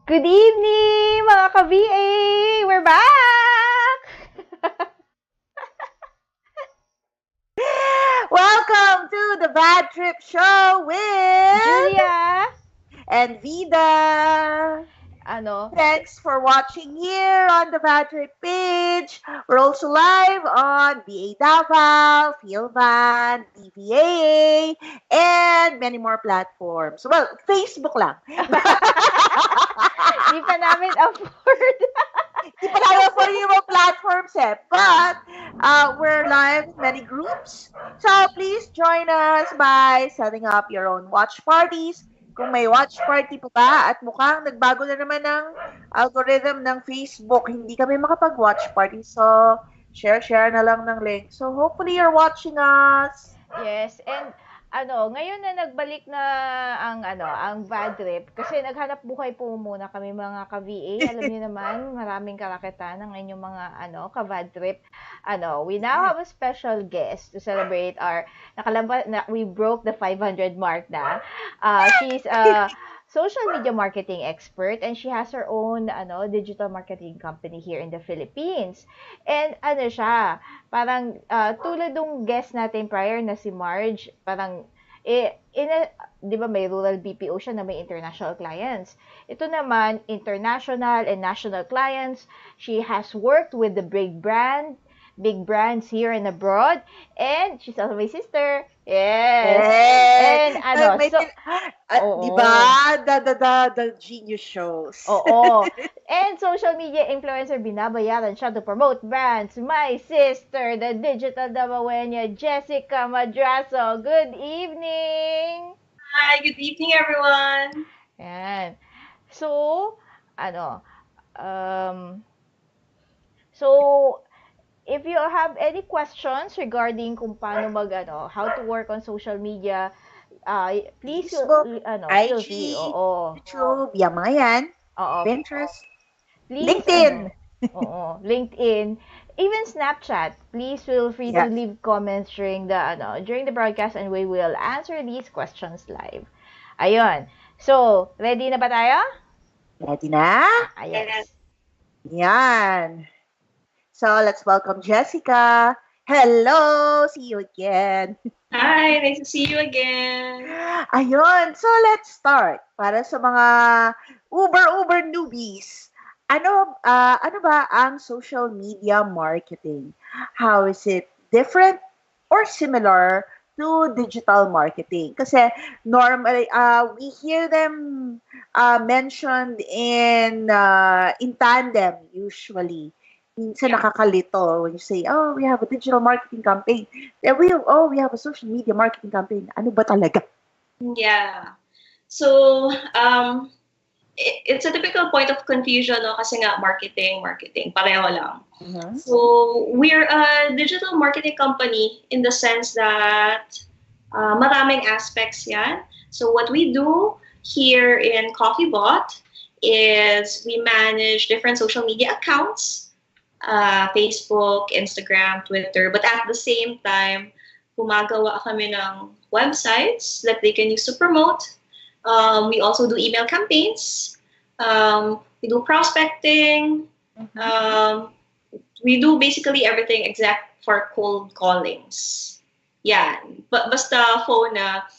Good evening, mga ka-VA! We're back! Welcome to the Bad Trip Show with Julia, and Vida. ano, Thanks for watching here on the Bad Trip page. We're also live on BA Davao, Philban, DVA, and many more platforms. Well, Facebook lang. di pa namin afford. Di pa namin for yung mga platforms But we're live in many groups. So please join us by setting up your own watch parties. Kung may watch party pa ba at mukhang nagbago na naman ng algorithm ng Facebook, hindi kami makapag-watch party. So, share na lang ng link. So, hopefully you're watching us. Yes, and ngayon na nagbalik na ang bad trip kasi naghanap buhay po muna kami mga ka-VA. Alam niyo naman, maraming karakitan ng inyong mga ka-bad trip. We now have a special guest to celebrate our we broke the 500 mark na. She's a social media marketing expert and she has her own digital marketing company here in the Philippines. And siya, parang tulad ng guest natin prior na si Marge, parang di ba may rural BPO siya na may international clients. Ito naman, international and national clients. She has worked with the big brands here and abroad, and she's also my sister. Yes. Yes. And Di ba? The genius shows. Oo. And social media influencer, binabayaran siya to promote brands. My sister, the digital Davaoeña, Jessica Madraso. Good evening! Hi, good evening, everyone. Yan. So, so, if you have any questions regarding kung paano how to work on social media, please, Facebook, feel IG, free. Oo. YouTube, yung mga yan. Oo. Pinterest, Please, LinkedIn. Oo, LinkedIn, even Snapchat. Please feel free to leave comments during the broadcast and we will answer these questions live. Ayun. So, ready na ba tayo? Ready na? Yes. Yan. So, let's welcome Jessica. Hello! See you again. Hi, nice to see you again. Ayun. So, let's start. Para sa mga uber newbies. Ano ba ang social media marketing? How is it different or similar to digital marketing? Kasi normally, we hear them mentioned in tandem usually. Minsan nakakalito when you say, oh, we have a digital marketing campaign. We have a social media marketing campaign. Ano ba talaga? Yeah. So, it's a typical point of confusion, no? Kasi nga, marketing, pareho lang. Mm-hmm. So, we're a digital marketing company in the sense that maraming aspects yan. So, what we do here in CoffeeBot is we manage different social media accounts, Facebook, Instagram, Twitter, but at the same time, gumagawa kami ng websites that they can use to promote. We also do email campaigns. We do prospecting. We do basically everything except for cold callings. Yeah, but basta phone na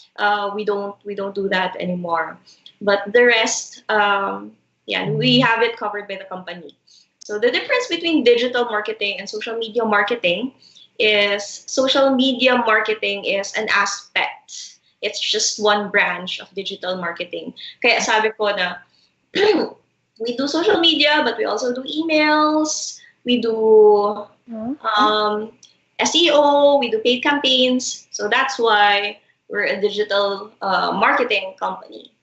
we don't do that anymore. But the rest, we have it covered by the company. So the difference between digital marketing and social media marketing is social media marketing is an aspect. It's just one branch of digital marketing. Kaya sabi ko na we do social media, but we also do emails, we do SEO, we do paid campaigns. So that's why we're a digital marketing company.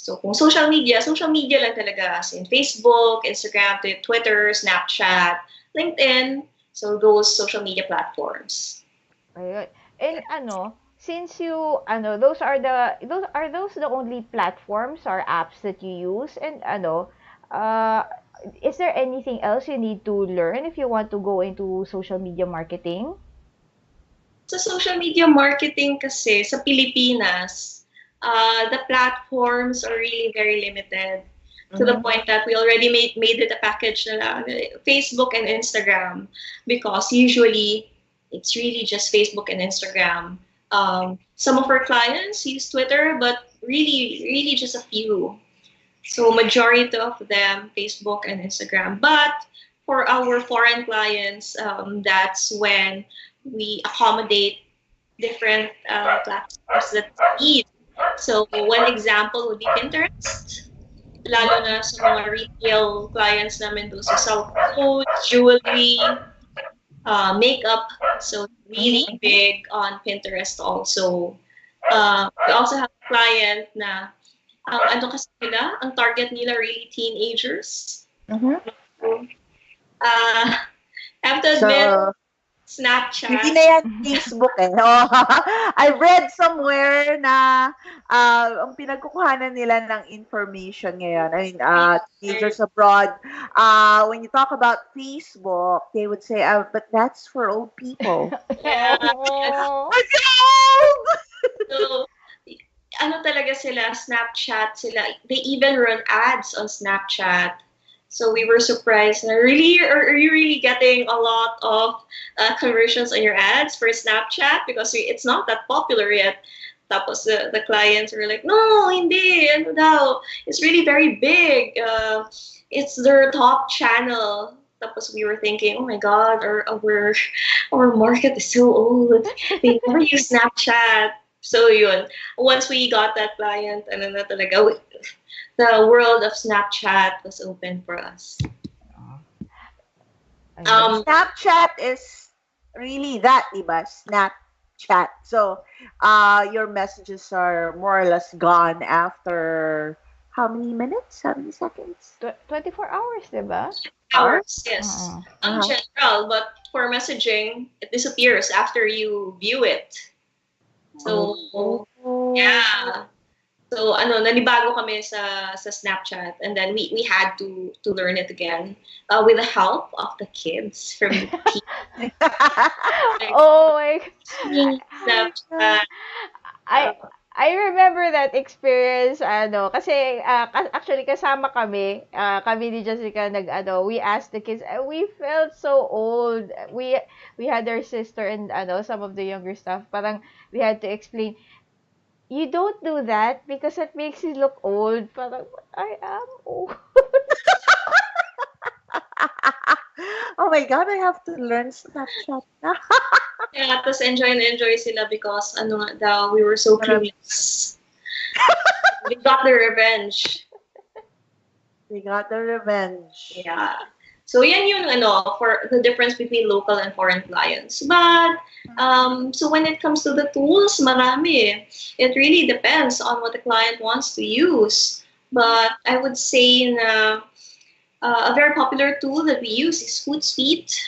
So kung social media lang talaga, as in Facebook, Instagram, Twitter, Snapchat, LinkedIn, so those social media platforms. Ayun. And since you those are the only platforms or apps that you use, and is there anything else you need to learn if you want to go into social media marketing? Sa social media marketing kasi sa Pilipinas, the platforms are really very limited. to the point that we already made it a package na lang, Facebook and Instagram, because usually it's really just Facebook and Instagram. Some of our clients use Twitter, but really just a few. So majority of them, Facebook and Instagram. But for our foreign clients, that's when we accommodate different platforms that they need. So one example would be Pinterest, lalo na sa mga retail clients namin doon sa South Coast, jewelry, makeup. So really big on Pinterest also. We also have a client na ano kasi nila, ang target nila really teenagers. So, I have to admit, So, Snapchat. hindi na yan Facebook eh. Oh, I read somewhere na ang pinagkukuhanan nila ng information ngayon, I mean, teenagers abroad, when you talk about Facebook, they would say, but that's for old people. Yeah. Oo. What's old? So, ano talaga sila, Snapchat sila. They even run ads on Snapchat. So we were surprised. Really, are you really getting a lot of conversions on your ads for Snapchat? Because it's not that popular yet. Tapos the clients were like, no, hindi, ano daw. It's really very big. It's their top channel. Tapos we were thinking, oh my God, our market is so old. They never use Snapchat. So yun, once we got that client, ano na talaga, the world of Snapchat was open for us. Snapchat is really that, diba? Snapchat. So, your messages are more or less gone after how many minutes? How many seconds? 24 hours, diba? Hours, yes. In general, but for messaging, it disappears after you view it. So, yeah. So, nanibago kami sa Snapchat, and then we had to learn it again with the help of the kids from the team. Oh my Snapchat. I remember that experience, kasi actually kasama kami ni Jessica we asked the kids, we felt so old. We had our sister and some of the younger stuff, parang we had to explain, you don't do that because it makes you look old. Parang, I am old. Oh my God, I have to learn Snapchat now. Yeah, tapos enjoy sila because daw, we were so clueless. We got the revenge. We got the revenge. Yeah. So yan yung for the difference between local and foreign clients. But so when it comes to the tools, marami. It really depends on what the client wants to use. But I would say na a very popular tool that we use is Hootsuite,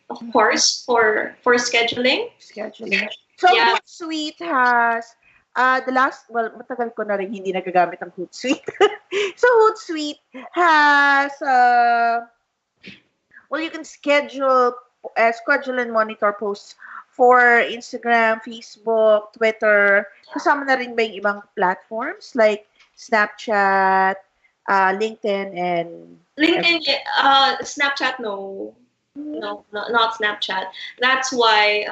of course, for scheduling. So Hootsuite has matagal ko na rin hindi nagagamit ang Hootsuite. So Hootsuite has you can schedule and monitor posts for Instagram, Facebook, Twitter. Kasama na rin ba yung ibang platforms like Snapchat, LinkedIn, and Snapchat, no, not Snapchat. That's why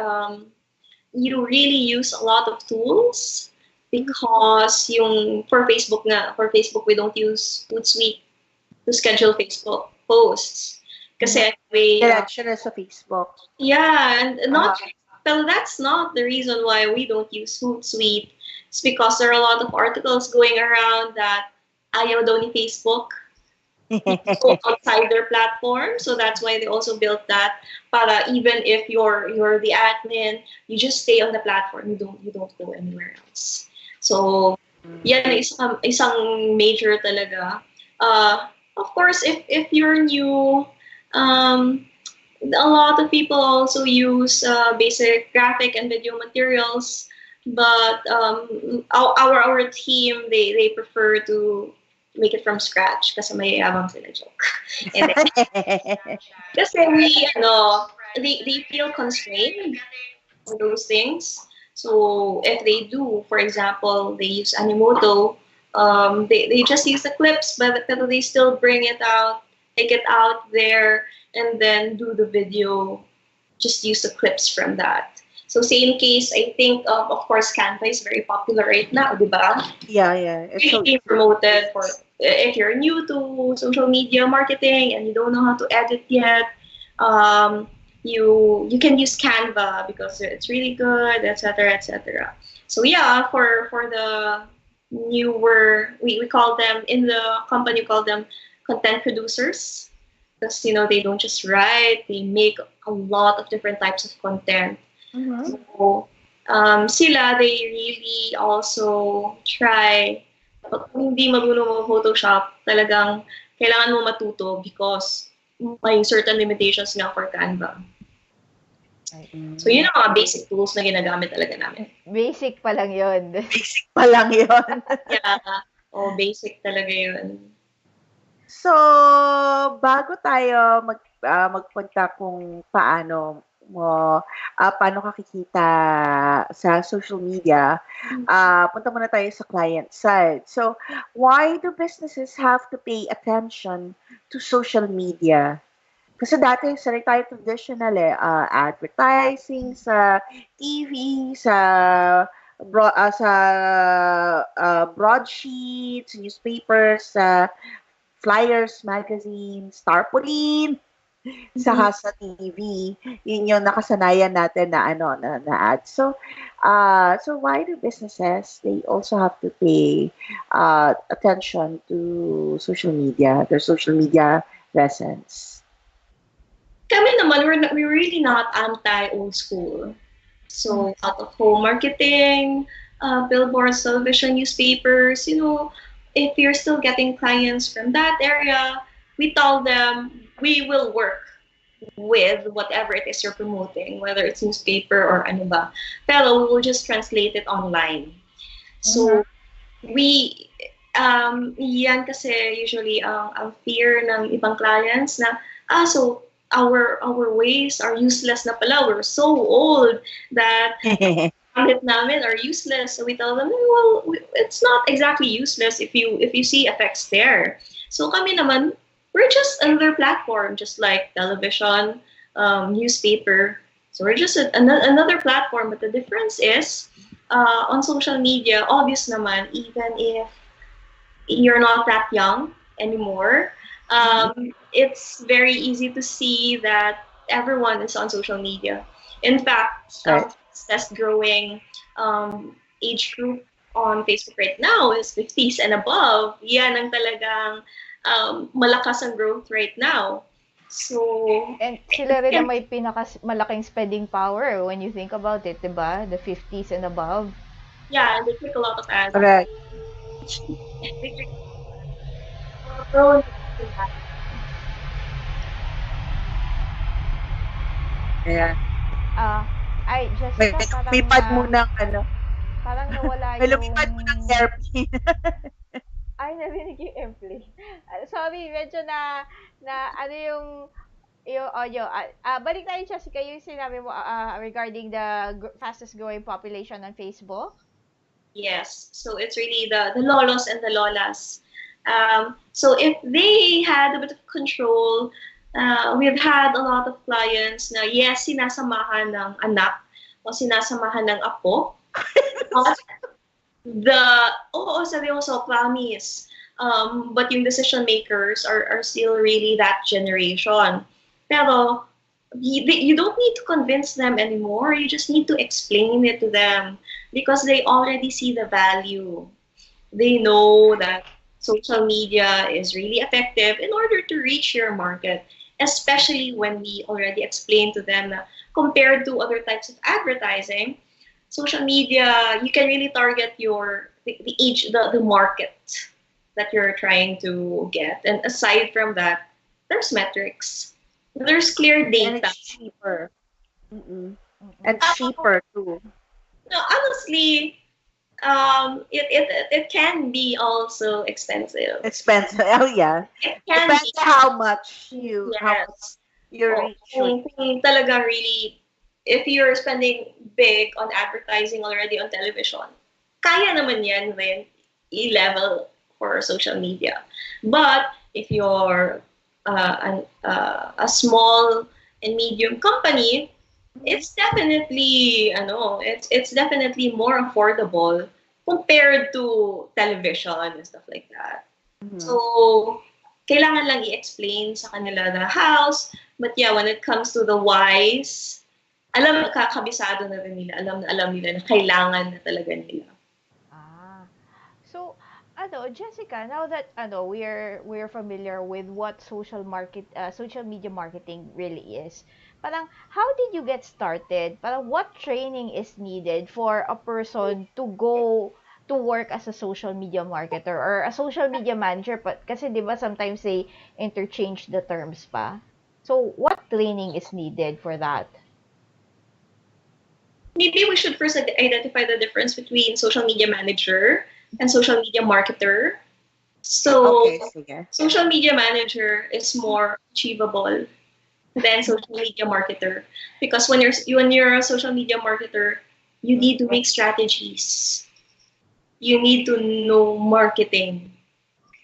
you really use a lot of tools, because for Facebook we don't use Hootsuite to schedule Facebook posts. Kasi direction is sa Facebook. Yeah, and well, that's not the reason why we don't use Hootsuite. It's because there are a lot of articles going around that ayaw daw ni Facebook go outside their platform. So that's why they also built that. Para even if you're the admin, you just stay on the platform. You don't go anywhere else. So yan isang major talaga. Of course, if you're new, a lot of people also use basic graphic and video materials, but our team they prefer to make it from scratch kasi mayayabang sila, joke. Kasi they feel constrained on those things. So if they do, for example, they use Animoto, They just use the clips, but they still bring it out, take it out there, and then do the video. Just use the clips from that. So same case, I think, of course, Canva is very popular right now, di ba? Yeah, it's so Being promoted for if you're new to social media marketing and you don't know how to edit yet, you can use Canva because it's really good, etc., etc. So yeah, for the newer, we call them in the company, we call them content producers, because they don't just write, they make a lot of different types of content. Mhm. So sila, they really also try. Kung hindi marunong mo Photoshop, talagang kailangan mo matuto because may certain limitations nga for Canva. So yun ang mga basic tools na ginagamit talaga namin. Basic pa lang yun. Basic pa lang yun. Yeah. Basic talaga yun. So, bago tayo magpunta kung paano ka kikita sa social media, punta muna tayo sa client side. So, why do businesses have to pay attention to social media? Kasi dati, sanay tayo traditional advertising sa TV, sa broadsheets, newspapers, sa flyers, magazines, tarpaulin, saka sa TV. Yun yung nakasanayan natin na ad. So why do businesses, they also have to pay attention to social media, their social media presence? Kami naman, we're really not anti-old school. So, out-of-home marketing, billboards, television, newspapers, if you're still getting clients from that area, we tell them we will work with whatever it is you're promoting, whether it's newspaper or ano ba. Pero we will just translate it online. So, yan kasi usually ang fear ng ibang clients na, so our ways are useless na pala. We're so old that gamit namin are useless. So we tell them, well, it's not exactly useless if you see effects there. So kami naman, we're just another platform, just like television, newspaper. So we're just another platform. But the difference is, on social media, obvious naman, even if you're not that young anymore, it's very easy to see that everyone is on social media. In fact, fastest growing age group on Facebook right now is 50s and above. Yan ang talagang malakas ang growth right now. So, and sila rin na may malaking spending power when you think about it, diba? The 50s and above. Yeah, and they take a lot of ads. Correct. Ayan. Ay, Jessica, parang lumipad mo ng parang nawala may lumipad mo ng airplane. Ay, narinig yung airplane. Sorry, medyo na ano yung audio. Balik tayo, Jessica, yung sinabi mo regarding the fastest growing population on Facebook. Yes, so it's really the lolos and the lolas. So if they had a bit of control, we've had a lot of clients na yes, sinasamahan ng anak o sinasamahan ng apo. Seryoso, promise. But yung decision makers are still really that generation. Pero you don't need to convince them anymore. You just need to explain it to them because they already see the value. They know that social media is really effective in order to reach your market, especially when we already explained to them that compared to other types of advertising, social media, you can really target the market that you're trying to get. And aside from that, there's metrics. There's clear data. And it's cheaper. And cheaper too. No, honestly, it can be also expensive. Expensive. Oh yeah. It can depends be. how much you reach. Kung talaga really, if you're spending big on advertising already on television, kaya naman yan, then level for social media. But if you're a small and medium company, it's definitely it's definitely more affordable compared to television and stuff like that. Mhm. So kailangan lang i-explain sa kanila the house. But yeah, when it comes to the whys, kakabisado na rin nila. Alam nila na kailangan na talaga nila. Ah. So, Jessica, now that we're familiar with what social media marketing really is. Parang how did you get started? Parang what training is needed for a person to go to work as a social media marketer or a social media manager? But kasi 'di ba sometimes they interchange the terms pa. So, what training is needed for that? Maybe we should first identify the difference between social media manager and social media marketer. So, Okay, sige. social media manager is more achievable than social media marketer because when you're a social media marketer, you need to make strategies. You need to know marketing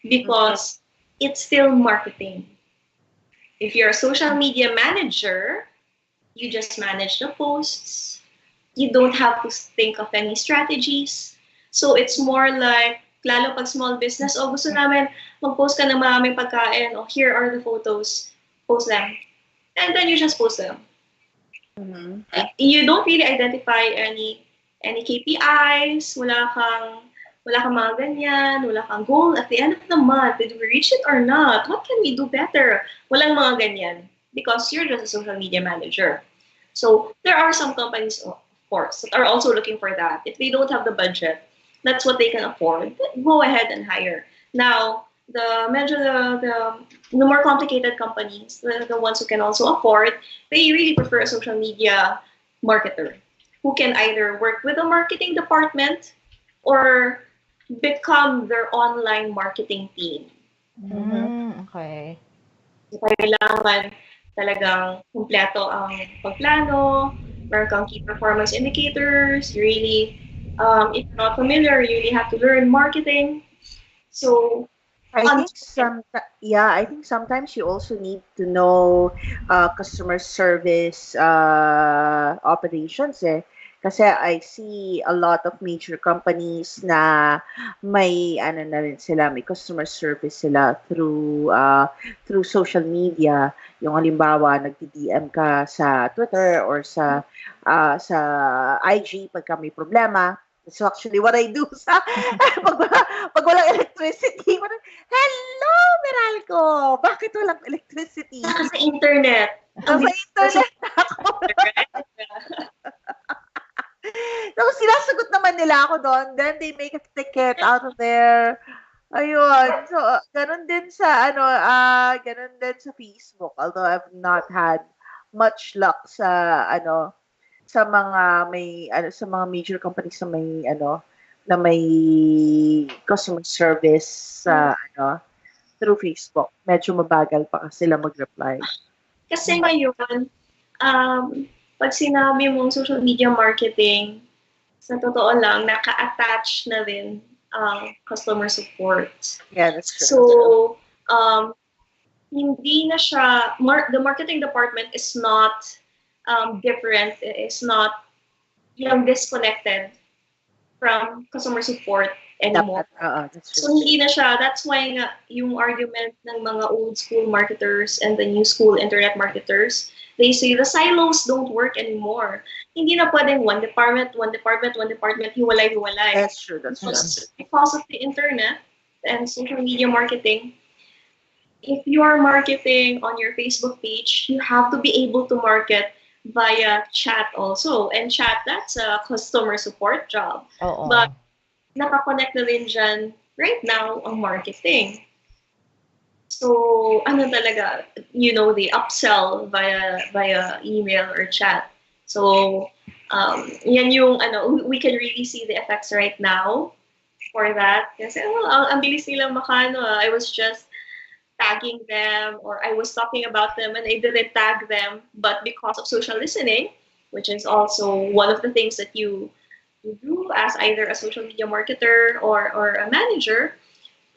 because it's still marketing. If you're a social media manager, you just manage the posts. You don't have to think of any strategies. So it's more like, lalo pag small business, gusto namin mag-post ka ng maraming pagkain, here are the photos, post them. And then you just post them. Mhm. You don't really identify any KPIs, wala kang mga ganyan, wala kang goal at the end of the month. Did we reach it or not? What can we do better? Walang mga ganyan because you're just a social media manager. So there are some companies, of course, that are also looking for that. If they don't have the budget, that's what they can afford. Go ahead and hire. Now, the more complicated companies, the ones who can also afford, they really prefer a social media marketer who can either work with a marketing department or become their online marketing team. Okay. So, kailangan talagang kumpleto ang pagplano, meron kang key performance indicators, you really, if you're not familiar, you really have to learn marketing. So, I think I think sometimes you also need to know customer service operations eh. Kasi I see a lot of major companies na may ano na rin sila, may customer service sila through social media. Yung halimbawa, nagdi-DM ka sa Twitter or sa IG pagka may problema. So actually what I do sa pag walang electricity, parang, hello, Meralco! Bakit walang electricity? nasa internet. Nasa internet ako. Tapos sinasagot naman nila ako doon. Then they make a ticket out of there. Ayun. So, ganun din sa, ganun din sa Facebook. Although I've not had much luck sa mga major companies na may customer service through Facebook. Medyo mabagal pa kasi sila mag-reply. Kasi ngayon, pag sinabi mong social media marketing, sa totoo lang, naka-attach na rin ang customer support. Yeah, that's true. So, hindi na siya, the marketing department is not different, it's not disconnected from customer support anymore. That's true. So hindi na siya, that's why nga yung argument ng mga old school marketers and the new school internet marketers, they say the silos don't work anymore. Hindi na pwedeng one department, hiwalay. That's true. Because of the internet and social media marketing, if you are marketing on your Facebook page, you have to be able to market via chat also. And chat, that's a customer support job. But nakakonect na rin dyan right now ang marketing. So, talaga, they upsell via email or chat. So, yan yung, we can really see the effects right now for that. Kasi, ang bilis nilang I was just tagging them or I was talking about them and I didn't tag them, but because of social listening, which is also one of the things that you to do as either a social media marketer or a manager,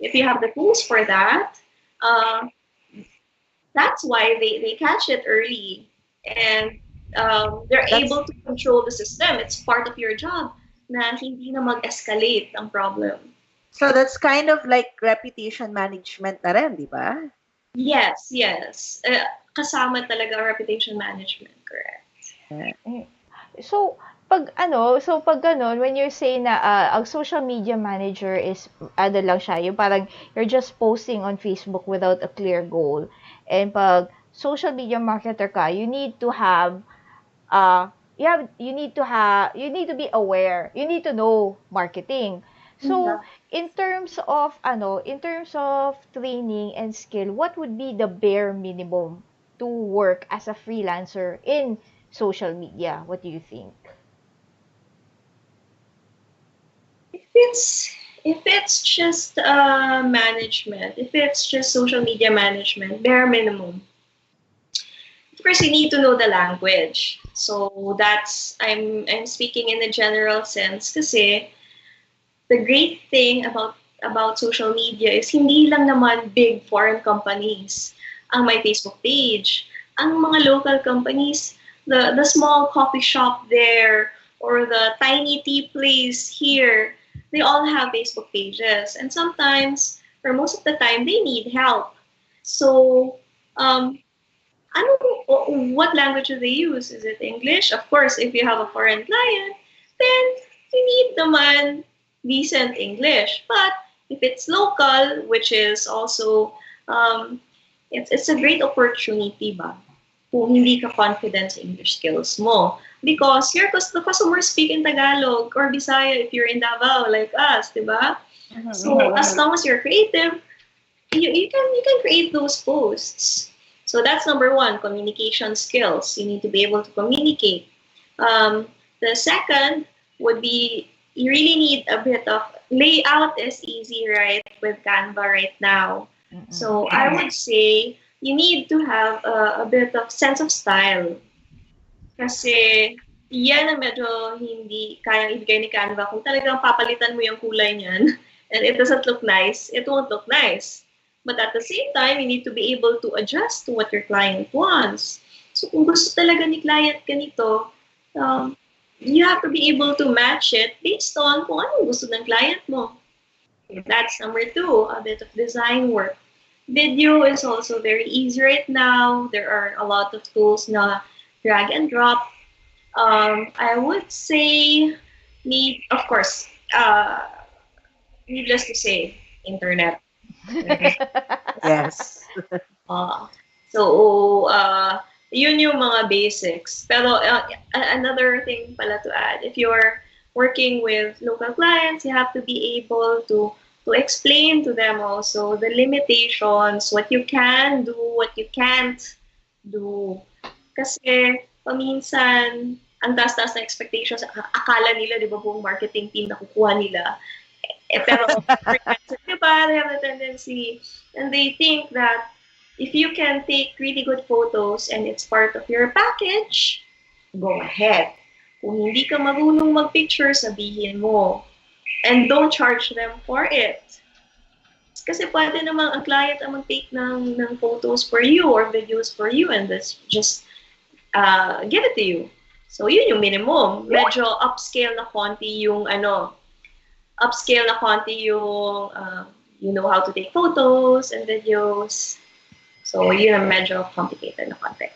if you have the tools for that, uh, that's why they catch it early and they're That's able to control the system. It's part of your job na hindi na mag-escalate ang problem. so that's kind of like reputation management na rin, di ba? Yes, yes. Kasama talaga ang reputation management, correct. So, pag gano'n, when you're saying na ang social media manager is, ano lang siya, yung parang you're just posting on Facebook without a clear goal. And pag social media marketer ka, you need to have, you need to be aware, you need to know marketing. So, in terms of training and skill, what would be the bare minimum to work as a freelancer in social media? What do you think? If it's just management, if it's just social media management, bare minimum. Of course, you need to know the language. So that's I'm speaking in a general sense kasi the great thing about social media is hindi lang naman big foreign companies ang may Facebook page. Ang mga local companies, the small coffee shop there or the tiny tea place here, they all have Facebook pages. And sometimes, or most of the time, they need help. So, what language do they use? Is it English? Of course, if you have a foreign client, then you need naman decent English. But if it's local, which is also, it's a great opportunity ba? Kung hindi ka confident sa English skills mo. Because the customers speak in Tagalog or Bisaya if you're in Davao like us, di ba? So as long as you're creative, you can create those posts. So that's number one, communication skills. You need to be able to communicate. The second would be you really need a bit of layout is easy, right, with Canva right now. So I would say you need to have a bit of sense of style. Kasi yan ang medyo hindi kayang ibigay ni Canva. Kung talagang papalitan mo yung kulay niyan and it doesn't look nice, it won't look nice. But at the same time, you need to be able to adjust to what your client wants. So kung gusto talaga ni client ganito, you have to be able to match it based on kung anong gusto ng client mo. Okay, that's number two, a bit of design work. Video is also very easy right now. There are a lot of tools na drag and drop. I would say of course, needless to say, internet. Yes. So, yun yung mga basics. Pero another thing pala to add, if you're working with local clients, you have to be able to explain to them also the limitations, what you can do, what you can't do. Kasi paminsan, ang taas-taas na expectations, akala nila, di ba, buong marketing team na kukuha nila. Pero, di ba, they have a tendency, and they think that if you can take really good photos and it's part of your package, go ahead. Kung hindi ka marunong mag-picture, sabihin mo. And don't charge them for it. Kasi pwede namang ang client ang mag-take ng photos for you or videos for you and just give it to you. So, yun yung minimum. Medyo upscale na konti yung you know how to take photos and videos. So, yun ang medyo complicated na konti.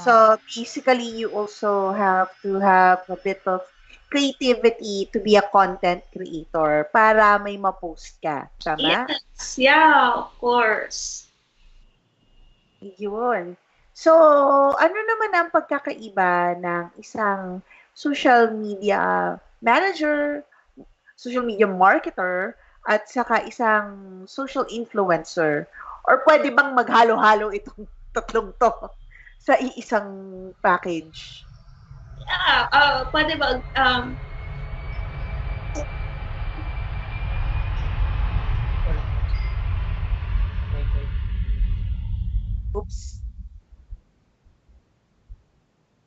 So, basically, you also have to have a bit of creativity to be a content creator para may ma-post ka. Tama? Yes, yeah, of course. Yun. So, ano naman ang pagkakaiba ng isang social media manager, social media marketer, at saka isang social influencer? Or pwede bang maghalo-halo itong tatlong to sa iisang package? Yeah, pwede ba, Oops.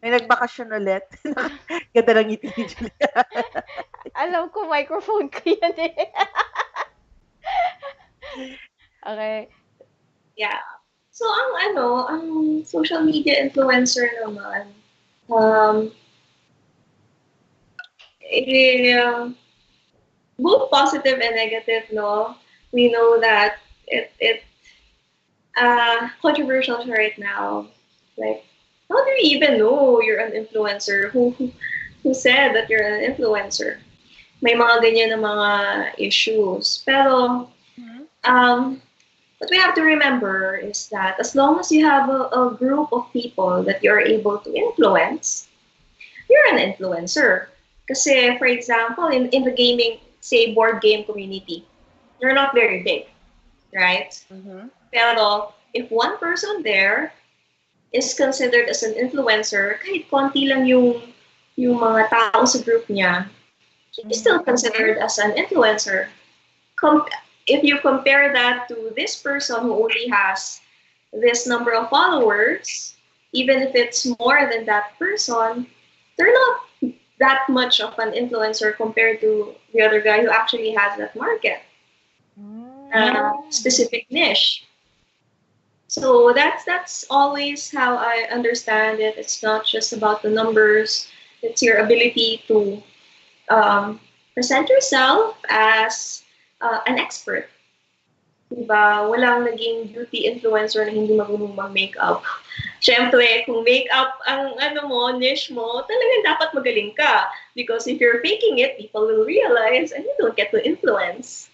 May nagbakasyon ulit. Ganda ng ngiti ni Julia. Alam ko microphone ko yan eh. Okay. Yeah. So, ang social media influencer naman, um, both positive and negative, no? We know that it controversial right now. Like, how do you even know you're an influencer? Who said that you're an influencer? May mga ganyan na mga issues. Pero, what we have to remember is that as long as you have a group of people that you're able to influence, you're an influencer. Kasi, for example, in the gaming, say, board game community, they're not very big, right? Mm-hmm. Pero, if one person there is considered as an influencer, kahit konti lang yung mga tao sa group niya, he's still considered as an influencer. If you compare that to this person who only has this number of followers, even if it's more than that person, they're not that much of an influencer compared to the other guy who actually has that market, specific niche. So that's always how I understand it. It's not just about the numbers. It's your ability to present yourself as an expert. Diba? Walang naging beauty influencer na hindi marunong mag-makeup. Siyempre, kung makeup ang niche mo, talagang dapat magaling ka. Because if you're faking it, people will realize and you don't get to influence.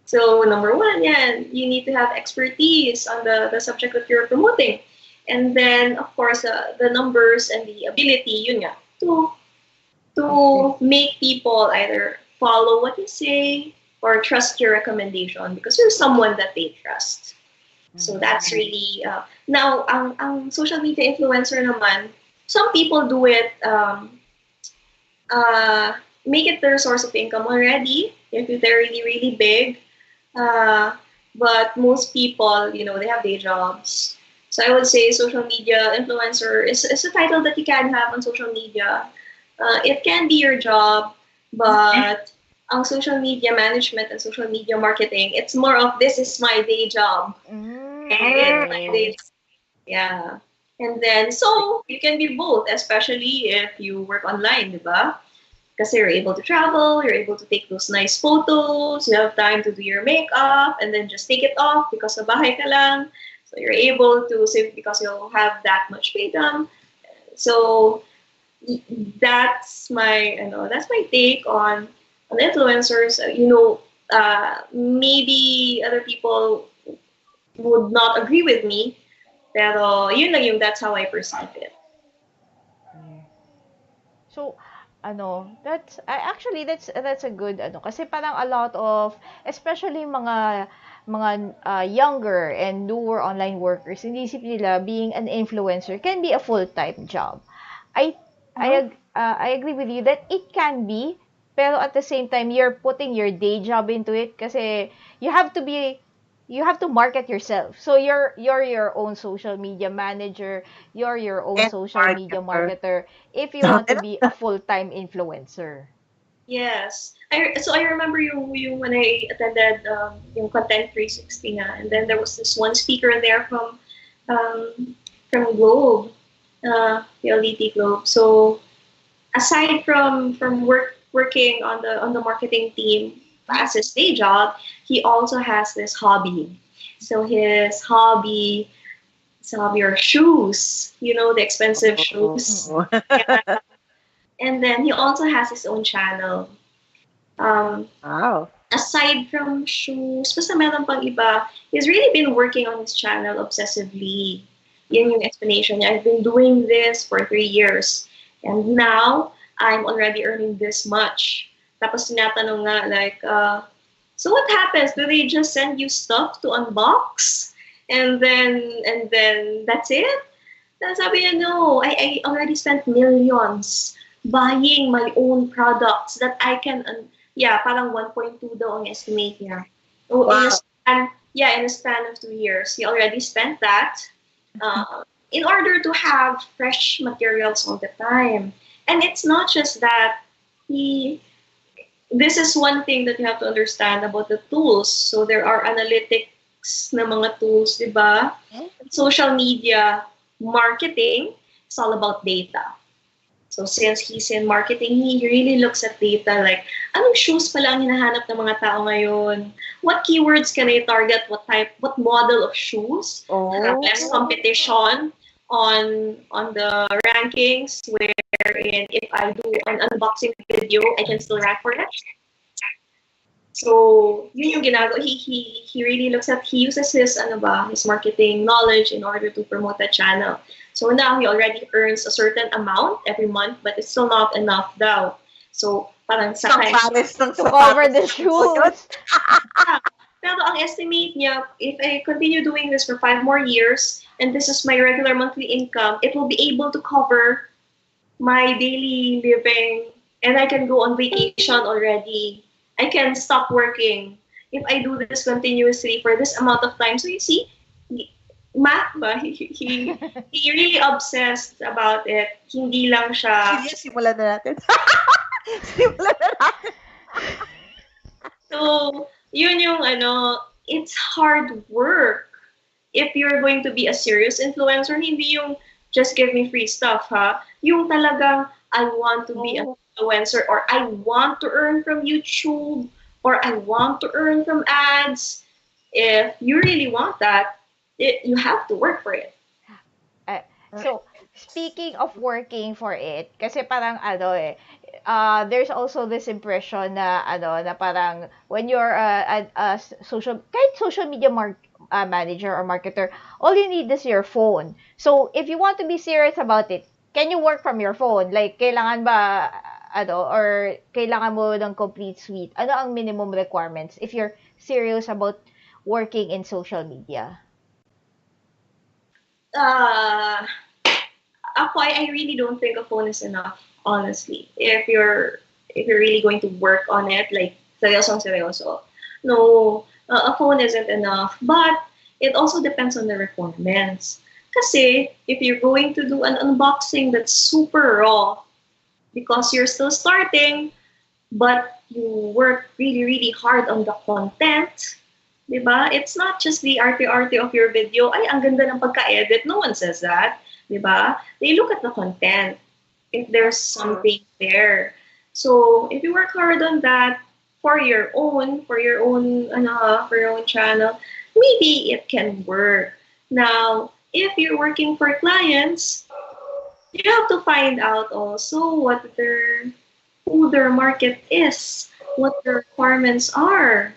So, number one, yan, you need to have expertise on the subject that you're promoting. And then, of course, the numbers and the ability, yun nga, to make people either follow what you say or trust your recommendation because you're someone that they trust. So that's really, now, ang social media influencer naman, some people do it, make it their source of income already, if they're really, really big. But most people, they have day jobs. So I would say social media influencer is a title that you can have on social media. It can be your job, but ang social media management and social media marketing, it's more of this is my day job. It's my day. Yeah. And then, so you can be both, especially if you work online, diba? Kasi you're able to travel, you're able to take those nice photos, you have time to do your makeup, and then just take it off because sa bahay ka lang. So you're able to save because you'll have that much freedom. So that's my take on influencers. Maybe other people would not agree with me, pero yun lang that's how I perceive it. So, that's a good kasi parang a lot of especially mga younger and newer online workers, inisip nila being an influencer can be a full-time job. I agree with you that it can be, pero at the same time you're putting your day job into it kasi you have to market yourself. So you're your own social media manager, you're your own And social media marketer if you want to be a full-time influencer. Yes. I remember yung when I attended yung Content 360 nga, and then there was this one speaker there from Globe, the LDT Globe. So aside from working on the marketing team as his day job, he also has this hobby. So his hobby are shoes, the expensive shoes. Yeah. And then he also has his own channel. Wow. Aside from shoes, basta meron pang iba, he's really been working on his channel obsessively. Yan yung explanation niya. I've been doing this for 3 years. And now, I'm already earning this much. Tapos tinatanong nga, like, so what happens? Do they just send you stuff to unbox? And then that's it? Then sabi niya, no, I already spent millions buying my own products that I can, parang 1.2 daw ang estimate niya. So, wow. in a span of 2 years, he already spent that. in order to have fresh materials all the time. And it's not just that. This is one thing that you have to understand about the tools. So there are analytics na mga tools, di ba? Social media marketing, it's all about data. So since he's in marketing, he really looks at data like, anong shoes pala ang hinahanap ng mga tao ngayon? What keywords can I target? What model of shoes? Less competition on the rankings wherein if I do an unboxing video, I can still rank for it. So, yun yung ginagawa. He really looks at, he uses his marketing knowledge in order to promote that channel. So now he already earns a certain amount every month, but it's still not enough daw. So, parang sa to cover the shoes. Pero ang estimate niya, if I continue doing this for 5 more years, and this is my regular monthly income, it will be able to cover my daily living, and I can go on vacation already. I can stop working if I do this continuously for this amount of time. So you see, math ba? He really obsessed about it. Hindi lang siya. Simulan na natin. Simulan na natin. So, yun yung it's hard work. If you're going to be a serious influencer, hindi yung just give me free stuff, ha? Yung talagang, I want to be an influencer, or I want to earn from YouTube, or I want to earn from ads. If you really want that, you have to work for it. So, speaking of working for it, kasi parang there's also this impression na na parang when you're a social media manager or marketer, all you need is your phone. So, if you want to be serious about it, can you work from your phone? Like, kailangan ba or kailangan mo ng complete suite? Ano ang minimum requirements if you're serious about working in social media? Ako, I really don't think a phone is enough, honestly. If you're really going to work on it, like seryoso. No, a phone isn't enough. But it also depends on the requirements. Kasi if you're going to do an unboxing that's super raw, because you're still starting, but you work really, really hard on the content, diba? It's not just the arte-arte of your video. Ay, ang ganda ng pagka-edit. No one says that. Diba? They look at the content. If there's something there. So, if you work hard on that for your own channel, maybe it can work. Now, if you're working for clients, you have to find out also who their market is, what their requirements are.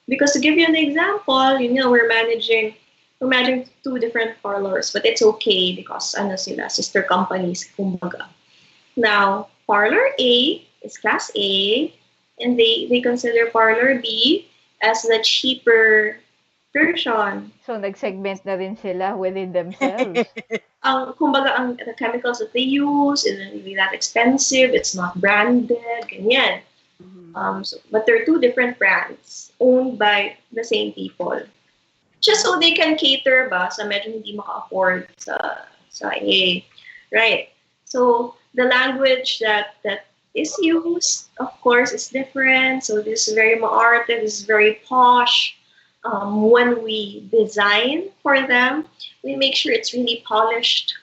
Because to give you an example, we're managing 2 different parlors, but it's okay because sister companies, kumbaga. Now, parlor A is class A, and they consider parlor B as the cheaper version. So, nag-segment na rin sila within themselves. The chemicals that they use isn't really that expensive. It's not branded, ganyan. But they're 2 different brands owned by the same people. Just so they can cater ba sa medyo hindi maka-afford sa A. Right. So, the language that is used, of course, is different. So, this is very maarte, this is very posh. When we design for them, we make sure it's really polished.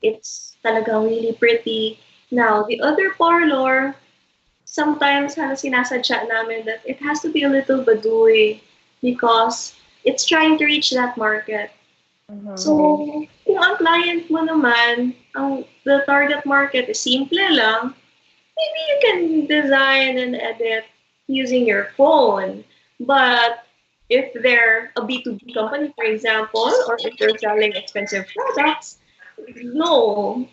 It's talagang really pretty. Now, the other parlor, sometimes sinasadya namin that it has to be a little baduy because it's trying to reach that market. Mm-hmm. So, kung ang client mo naman, the target market is simple lang, maybe you can design and edit using your phone. But if they're a B2B company, for example, or if they're selling expensive products, no,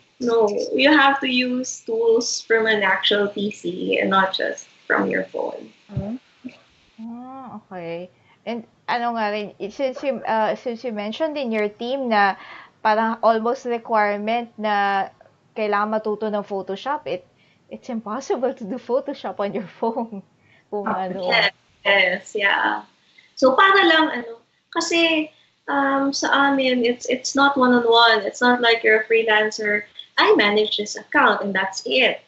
you have to use tools from an actual PC and not just from your phone. Okay. And nga rin, since you mentioned in your team na parang almost requirement na kailangan matuto ng Photoshop, it's impossible to do Photoshop on your phone. Yes, yeah. So para lang kasi Sa amin, it's not one-on-one. It's not like you're a freelancer. I manage this account and that's it.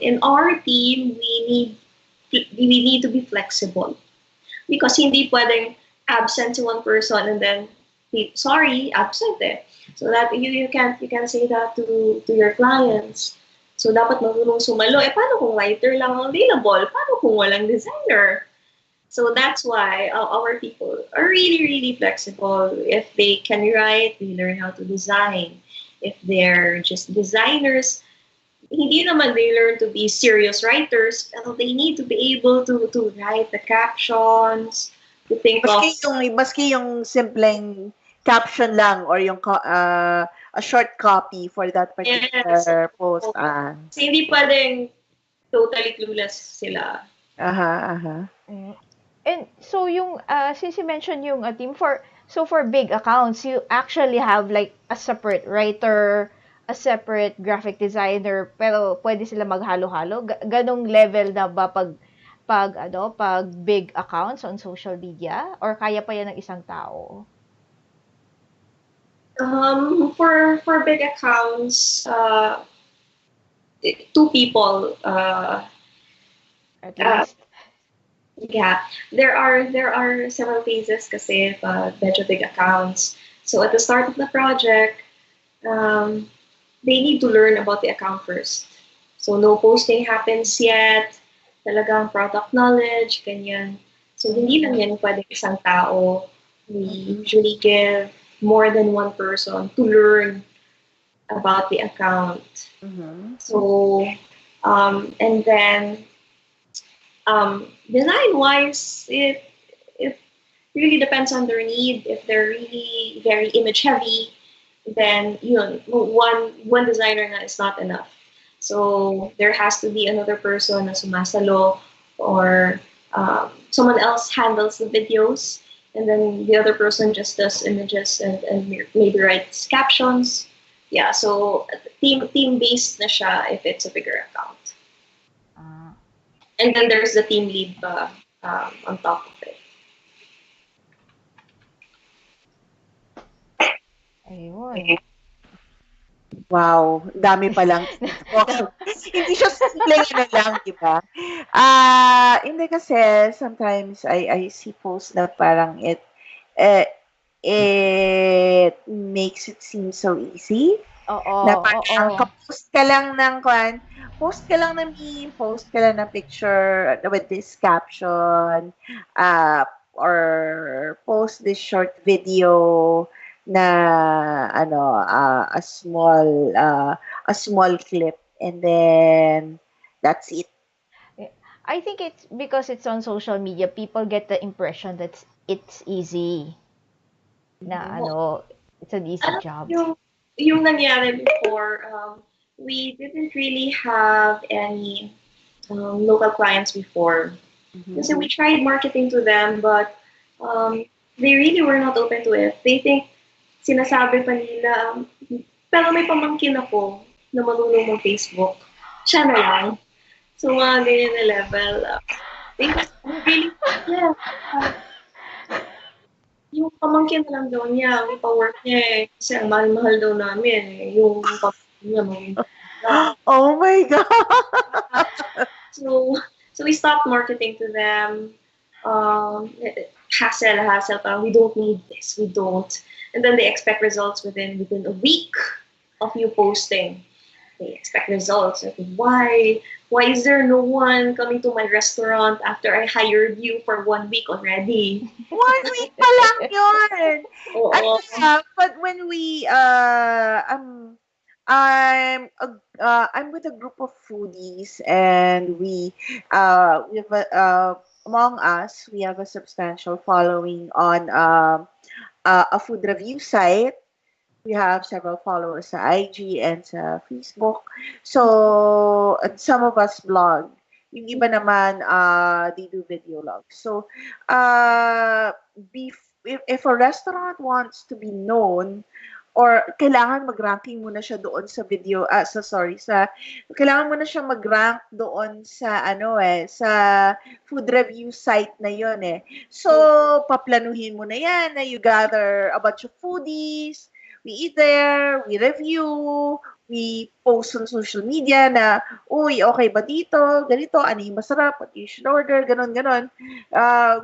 In our team, we need to be flexible because hindi pwedeng absent to one person and then sorry, absent eh. So that you can say that to your clients. So dapat marunong sumalo. Paano kung writer lang ang available? Paano kung walang designer? So that's why our people are really, really flexible. If they can write, they learn how to design. If they're just designers, hindi naman they learn to be serious writers, pero they need to be able to write the captions, to think of... Maski yung simpleng caption lang or yung a short copy for that particular post. So, hindi pwedeng totally clueless sila. And so yung since you mentioned yung team for big accounts, you actually have like a separate writer, a separate graphic designer, pero pwede sila maghalo-halo. Ganong level na ba pag big accounts on social media, or kaya pa yan ng isang tao? For big accounts, 2 people at least. Yeah, there are several phases kasi medyo big accounts. So at the start of the project, they need to learn about the account first. So no posting happens yet. Talagang product knowledge, ganyan. So hindi lang yan pwede isang tao. We usually give more than one person to learn about the account. So and then design-wise, it really depends on their need. If they're really very image heavy, then one designer na is not enough. So there has to be another person na sumasalo, or someone else handles the videos, and then the other person just does images and maybe writes captions. Yeah, so team-based na siya if it's a bigger account. And then there's the team lead on top of it. Ayun. Wow, dami pa lang. Hindi siya simple lang, di ba? Hindi kasi sometimes I see posts na parang it makes it seem so easy. Na parang post ka lang ng meme, post ka lang ng picture with this caption, or post this short video na a small clip, and then that's it. I think it's because it's on social media, people get the impression that it's easy. Na it's an easy job. Yung nangyari before, we didn't really have any local clients before. Kasi we tried marketing to them, but they really were not open to it. They think, sinasabi pa nila, pero may pamangkin ako na marunong mag Facebook. Siya na lang. So, mga ganyan na level. They really, yung pamangkin na lang daw niya, yung pa-work niya eh. Kasi ang mahal-mahal daw namin eh. Yung pamangkin niya, oh my God! So we stopped marketing to them. Hassle, parang we don't need this, we don't. And then they expect results within a week of you posting. They expect results. Like, why is there no one coming to my restaurant after I hired you for 1 week already? 1 week pa lang yun. But when we I'm with a group of foodies, and we have among us, we have a substantial following on a food review site. We have several followers sa IG and sa Facebook. So, some of us blog. Yung iba naman, they do video logs. So, if a restaurant wants to be known or kailangan mag-ranking muna siya doon sa video, kailangan mo na siyang mag-rank doon sa sa food review site na yon eh. So, paplanuhin mo na yan na you gather a bunch of foodies, we eat there, we review, we post on social media na, uy, okay ba dito, ganito, ano yung masarap, what you should order, ganon, ganon.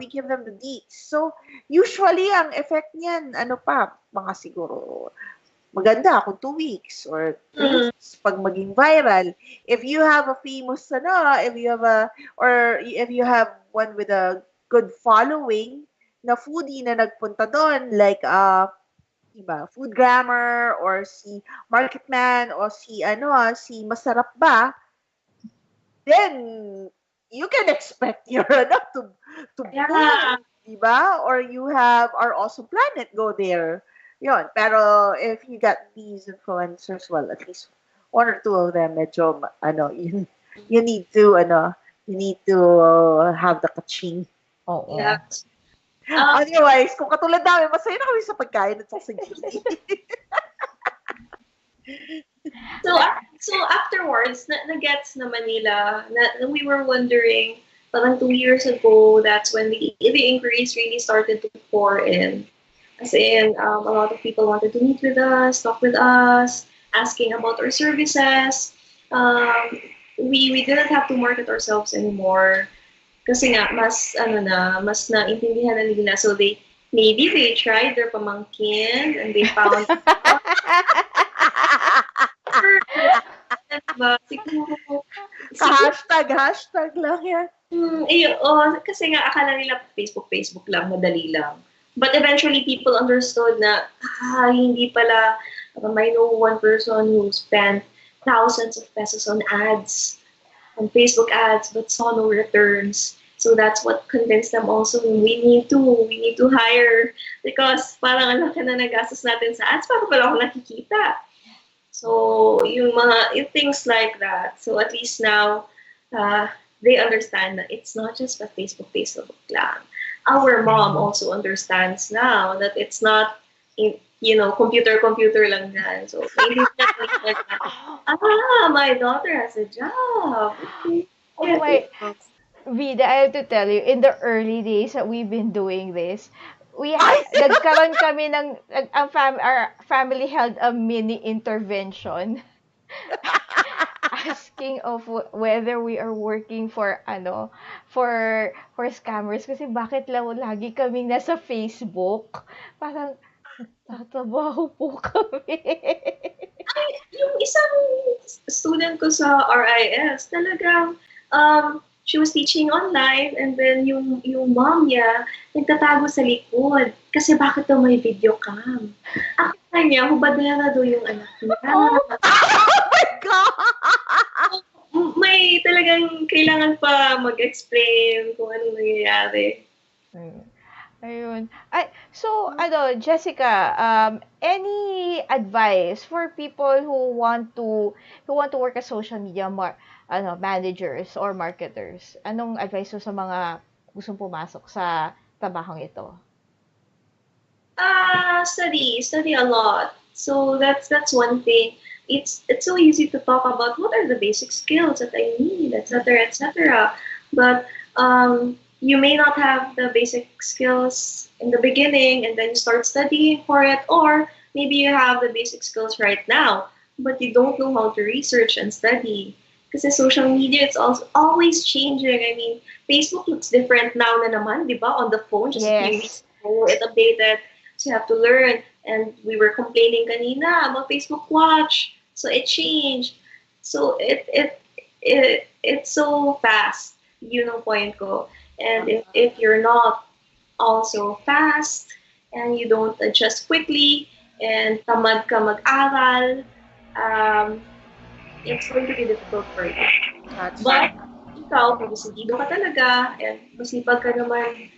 We give them the deets. So, usually, ang effect niyan, mga siguro, maganda kung 2 weeks or 3 weeks pag maging viral. If you have a famous, if you have one with a good following na foodie na nagpunta doon, like, diba, food grammar or si marketman o si masarap ba, then you can expect your to Yeah. diba? Or you have our awesome planet go there. Yon. Pero if you got these influencers, well, at least one or two of them, medyo, you need to, have the kaching. Oo. Yeah. Otherwise, kung katulad namin, masaya na kami sa pagkain at sa sigili. So afterwards, na-gets naman nila, na we were wondering, parang 2 years ago, that's when the inquiries really started to pour in. As in, a lot of people wanted to meet with us, talk with us, asking about our services. We didn't have to market ourselves anymore. Kasi nga, mas naintindihan na nila. So maybe they tried their pamangkin and they found diba? Siguro. Hashtag lang yan. Kasi nga akala nila Facebook lang, madali lang. But eventually people understood na hindi pala. I know one person who spent thousands of pesos on ads, on Facebook ads, but saw no returns. So that's what convinced them also we need to hire because parang ang laki na nagastos natin sa ads para pala ako nakikita. So yung things like that. So at least now they understand that it's not just a Facebook lang. Our mom also understands now that it's not computer lang yan. So maybe like my daughter has a job. Oh my, Vida, I have to tell you, in the early days that we've been doing this, nagkaroon kami our family held a mini intervention asking of whether we are working for for scammers kasi bakit lagi kaming nasa Facebook. Parang tatrabaho po kami. Yung isang student ko sa RIS, talagang she was teaching online and then yung mom niya nagtatago sa likod kasi bakit daw may video cam. Akala niya hubadera daw yung anak niya. Oh my God! May talagang kailangan pa mag-explain kung anong nangyayari. Ayun. So, Jessica, any advice for people who want to work as social media managers or marketers? Anong advice mo sa mga gustong pumasok sa trabahong ito? Study a lot. So that's one thing. It's so easy to talk about what are the basic skills that I need, etc. But you may not have the basic skills in the beginning and then you start studying for it, or maybe you have the basic skills right now, but you don't know how to research and study. Kasi social media, it's also always changing. I mean, Facebook looks different now na naman, di ba? On the phone, just a few weeks ago, it updated. So you have to learn. And we were complaining kanina about Facebook Watch. So it changed. So it's so fast. Yun ang point ko. And if you're not also fast and you don't adjust quickly and tamad ka mag-aral, it's going to be difficult for you. But ikaw, kung desidido ka talaga and masipag ka naman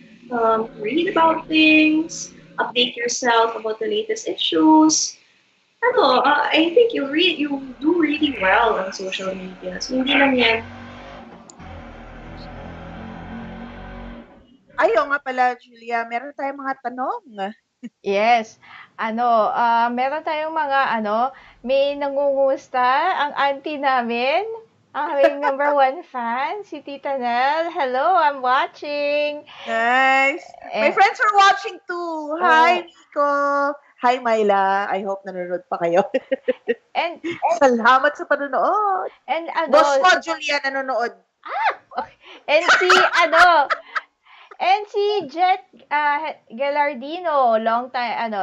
read about things, update yourself about the latest issues, I think you do really well on social media. So hindi lang yan. Ayaw nga pala, Julia, meron tayong mga tanong. Yes. Meron tayong mga may nangungumusta ang auntie namin, ang aming number one fan, si Tita Nel. Hello, I'm watching. Nice. My And, friends are watching too. Hi, oh, Rico. Hi, Myla. I hope nanonood pa kayo. and, Salamat sa panonood. and Boss ko, Julia, nanonood. okay. And si Jet Galardino, long time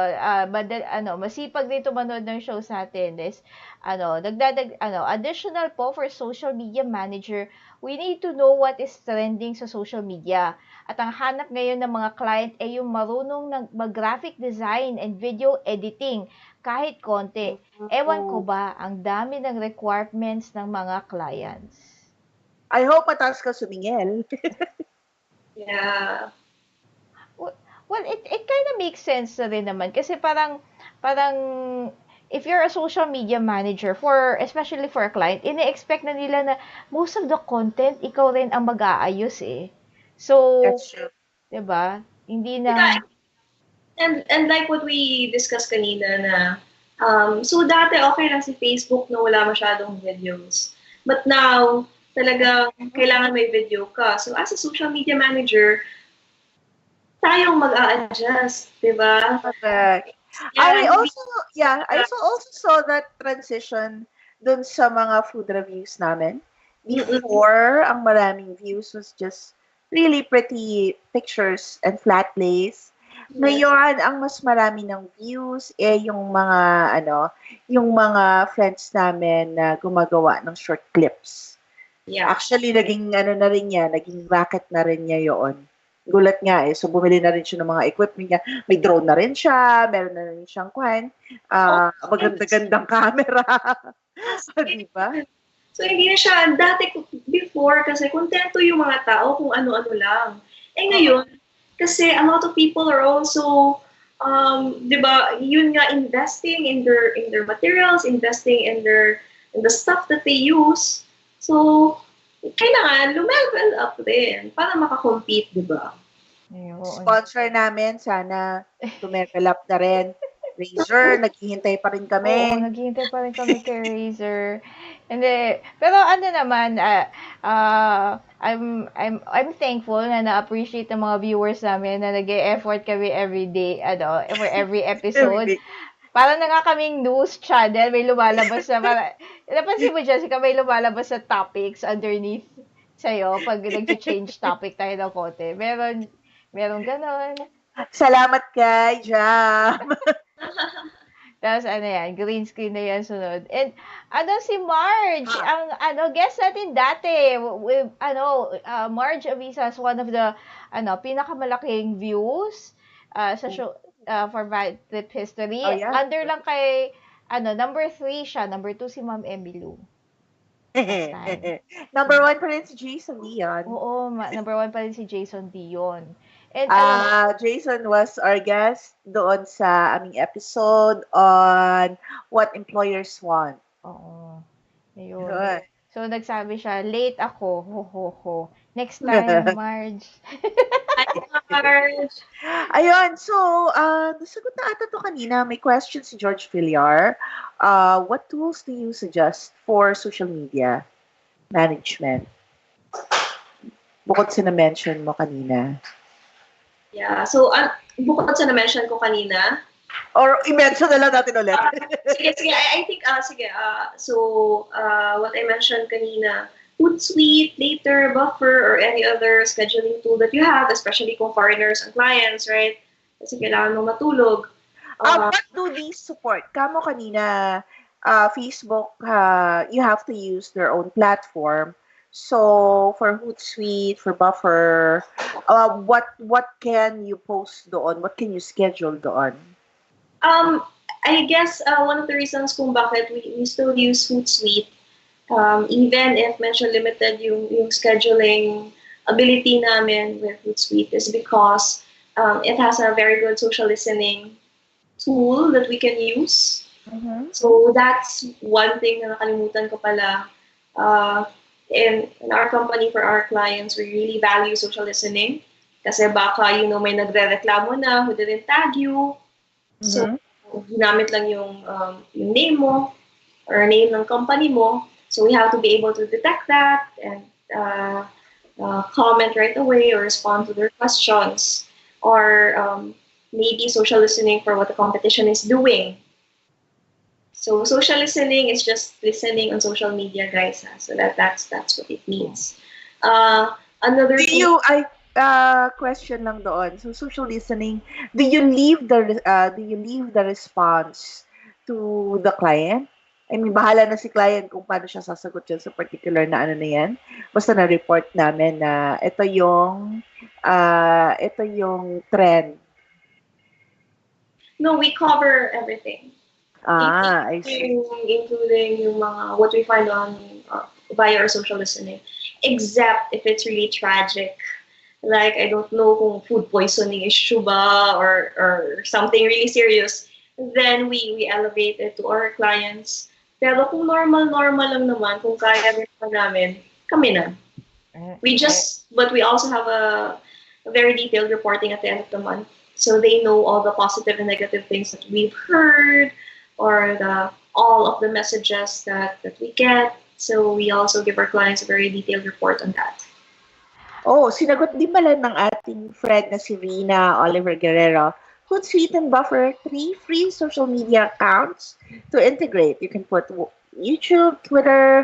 masipag dito manood ng shows natin. Is additional po for social media manager, we need to know what is trending sa social media. At ang hanap ngayon ng mga client ay yung marunong mag-graphic design and video editing kahit konti. Ewan ko ba, ang dami ng requirements ng mga clients. I hope mataas ka sumingil. Yeah. Well, it kind of makes sense na rin naman kasi parang if you're a social media manager especially for a client, ine-expect na nila na most of the content ikaw rin ang mag-aayos eh. So, That's true. 'di ba? Hindi Yeah, na and like what we discussed kanina na so dati okay lang si Facebook na wala masyadong videos. But now, talagang kailangan may video ka. So as a social media manager, tayong mag-a-adjust, di ba? Correct. Yeah, I also saw that transition dun sa mga food reviews namin. Before, ang maraming views was just really pretty pictures and flat lays. Ngayon, ang mas marami ng views yung mga friends namin na gumagawa ng short clips. yeah. Actually, naging naging racket na rin niya yon. Gulat nga eh. So, bumili na rin siya ng mga equipment niya. May drone na rin siya. Meron na rin siyang maganda-gandang camera. Diba? So, hindi na siya, before, kasi kontento yung mga tao kung ano-ano lang. Eh ngayon, kasi a lot of people are also, di ba, yun nga, investing in their materials, investing in the stuff that they use. So, kailangan lumevel up din para makakompete, di ba? Sponsor namin, sana lumevel up na rin. Razer, naghihintay pa rin kami. Oo, naghihintay pa rin kami kay Razer. Pero naman, I'm thankful na na-appreciate ng mga viewers namin na nag-e-effort kami every day, for every episode. Parang na nga kaming news channel, may lumalabas na, napansin mo, Jessica, may lumalabas na topics underneath sa'yo pag nag-change topic tayo ng konti. Meron ganon. Salamat kay Jam. Tapos green screen na yan sunod. And si Marge, ang guest natin dati, Marge Avisa is one of the pinakamalaking views sa show for Bad Trip History. Oh, yeah. Under lang kay number 3 siya, number 2 si Ma'am Emilu. Number 1 pa rin si Jason Dion. Oo, number 1 pa rin si Jason Dion. And Jason was our guest doon sa aming episode on what employers want. Oo. Ayun. Good. So, nagsabi siya, late ako. Ho, ho, ho. Next time, Marge. Marge. Ayun, so, nasagot na ata to kanina. May question si George Villar. What tools do you suggest for social media management? Bukod sa na-mention mo kanina. Yeah, so, bukod sa na-mention ko kanina, or i-mention na lang natin ulit. Sige. I think, what I mentioned kanina, Hootsuite, Later, Buffer, or any other scheduling tool that you have, especially kung foreigners and clients, right? Kasi kailangan mo matulog. What do these support? Kamo kanina, Facebook, you have to use their own platform. So, for Hootsuite, for Buffer, what can you post doon? What can you schedule doon? I guess one of the reasons kung bakit we still use Hootsuite, even if medyo limited yung scheduling ability namin with Hootsuite, is because it has a very good social listening tool that we can use. Mm-hmm. So that's one thing na nakalimutan ko pala. In our company, for our clients, we really value social listening. Kasi baka, may nagre-reklamo na who didn't tag you, So, Mhm. ginamit lang yung name mo or name ng company mo. So, we have to be able to detect that and comment right away or respond to their questions. Or maybe social listening for what the competition is doing. So social listening is just listening on social media, guys. So that's what it means. Another Do thing. question lang doon. So social listening, do you leave the response to the client? I mean, bahala na si client kung paano siya sasagot dyan sa particular na ano na yan. Basta na-report namin na ito yung trend. No, we cover everything, I see. including yung mga what we find on via our social listening, except if it's really tragic. Like I don't know kung food poisoning issue ba or something really serious, then we elevate it to our clients. Pero kung normal lang naman, kung kaya rin pa namin, kami na. But we also have a very detailed reporting at the end of the month. So they know all the positive and negative things that we've heard or all of the messages that we get. So we also give our clients a very detailed report on that. Oh, sinagot din pala ng ating friend na si Rina Oliver Guerrero. Hootsuite and Buffer, 3 free social media accounts to integrate. You can put YouTube, Twitter,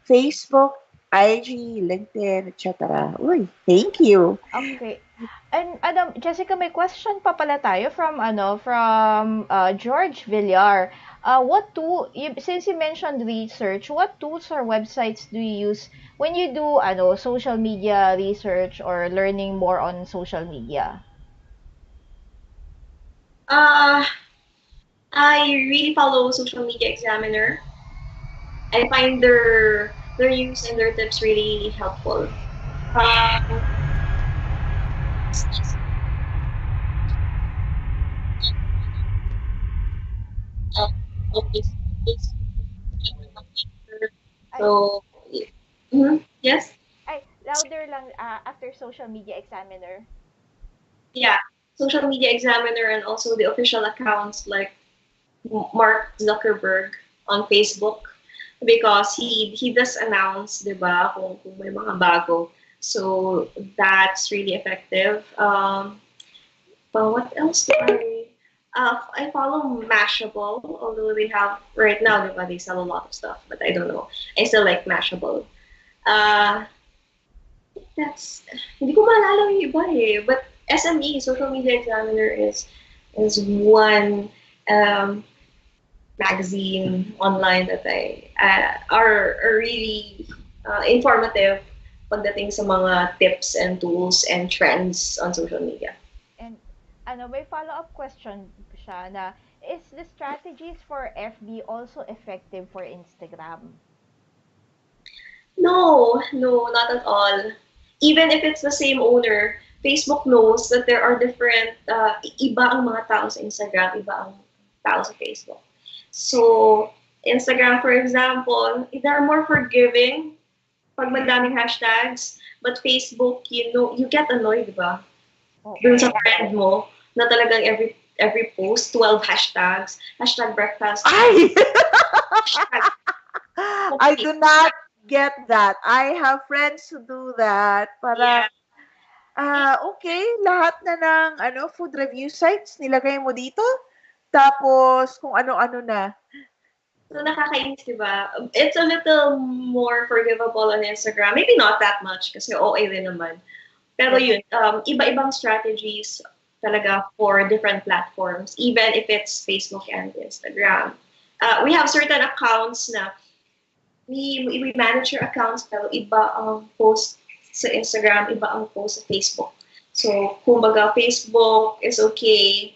Facebook, IG, LinkedIn, etc. Uy, thank you. Okay. And Jessica, may question pa pala tayo from George Villar. Since you mentioned research, what tools or websites do you use when you do social media research or learning more on social media? Uh, I really follow Social Media Examiner. I find their use and their tips really helpful. Um, Ay, so, mhm, yes, louder lang after social media examiner. yeah, Social Media Examiner and also the official accounts like Mark Zuckerberg on Facebook because he does announce, 'di ba, kung may mga bago. So that's really effective. But what else do I follow Mashable, although they have right now, 'di ba, they sell a lot of stuff, but I don't know. I still like Mashable. Uh, that's hindi ko maalala yung iba eh. But SME, Social Media Examiner is one um, magazine online that are really informative pagdating sa mga tips and tools and trends on social media. And may follow-up question siya na, is the strategies for FB also effective for Instagram? No, not at all. Even if it's the same owner, Facebook knows that there are different, iba ang mga tao sa Instagram, iba ang tao sa Facebook. So, Instagram, for example, they're more forgiving pag madaming hashtags. But Facebook, you get annoyed, di ba? Dun sa friend mo, na talagang every post, 12 hashtags, hashtag breakfast, Ay! hashtag I do not get that. I have friends who do that. yeah. Okay, lahat na ng food review sites nilagay mo dito. Tapos kung ano-ano na. So nakakainis, di ba? It's a little more forgivable on Instagram. Maybe not that much kasi OA din naman. Pero yun, iba-ibang strategies talaga for different platforms, even if it's Facebook and Instagram. We have certain accounts na we manage your accounts pero iba ang post sa Instagram, iba ang post sa Facebook. So, kumbaga, Facebook is okay,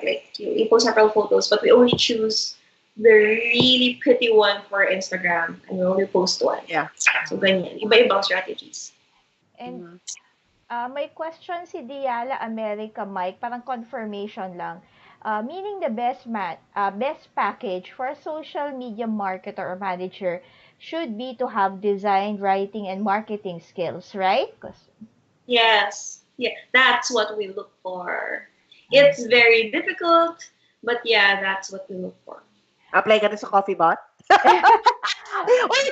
like you post several photos, but we only choose the really pretty one for Instagram and we only post one. Yeah. So, ganyan. Iba-ibang strategies. And may question si Diala America Mike, parang confirmation lang. Meaning the best package for a social media marketer or manager should be to have design, writing, and marketing skills, right? Yes. Yeah, that's what we look for. It's very difficult, But yeah, that's what we look for. Apply ka na sa coffee bot? Uy,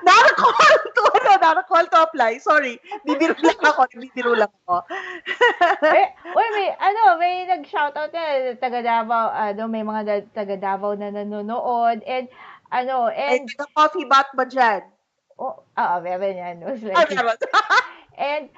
naka-call to, naka-call to apply. Sorry, bibiro lang ako. Uy, may nag-shoutout na taga Davao, may mga taga Davao na nanonood, and, May and, taga-coffee bot ba dyan? meron yan, most Ah, likely. meron. And,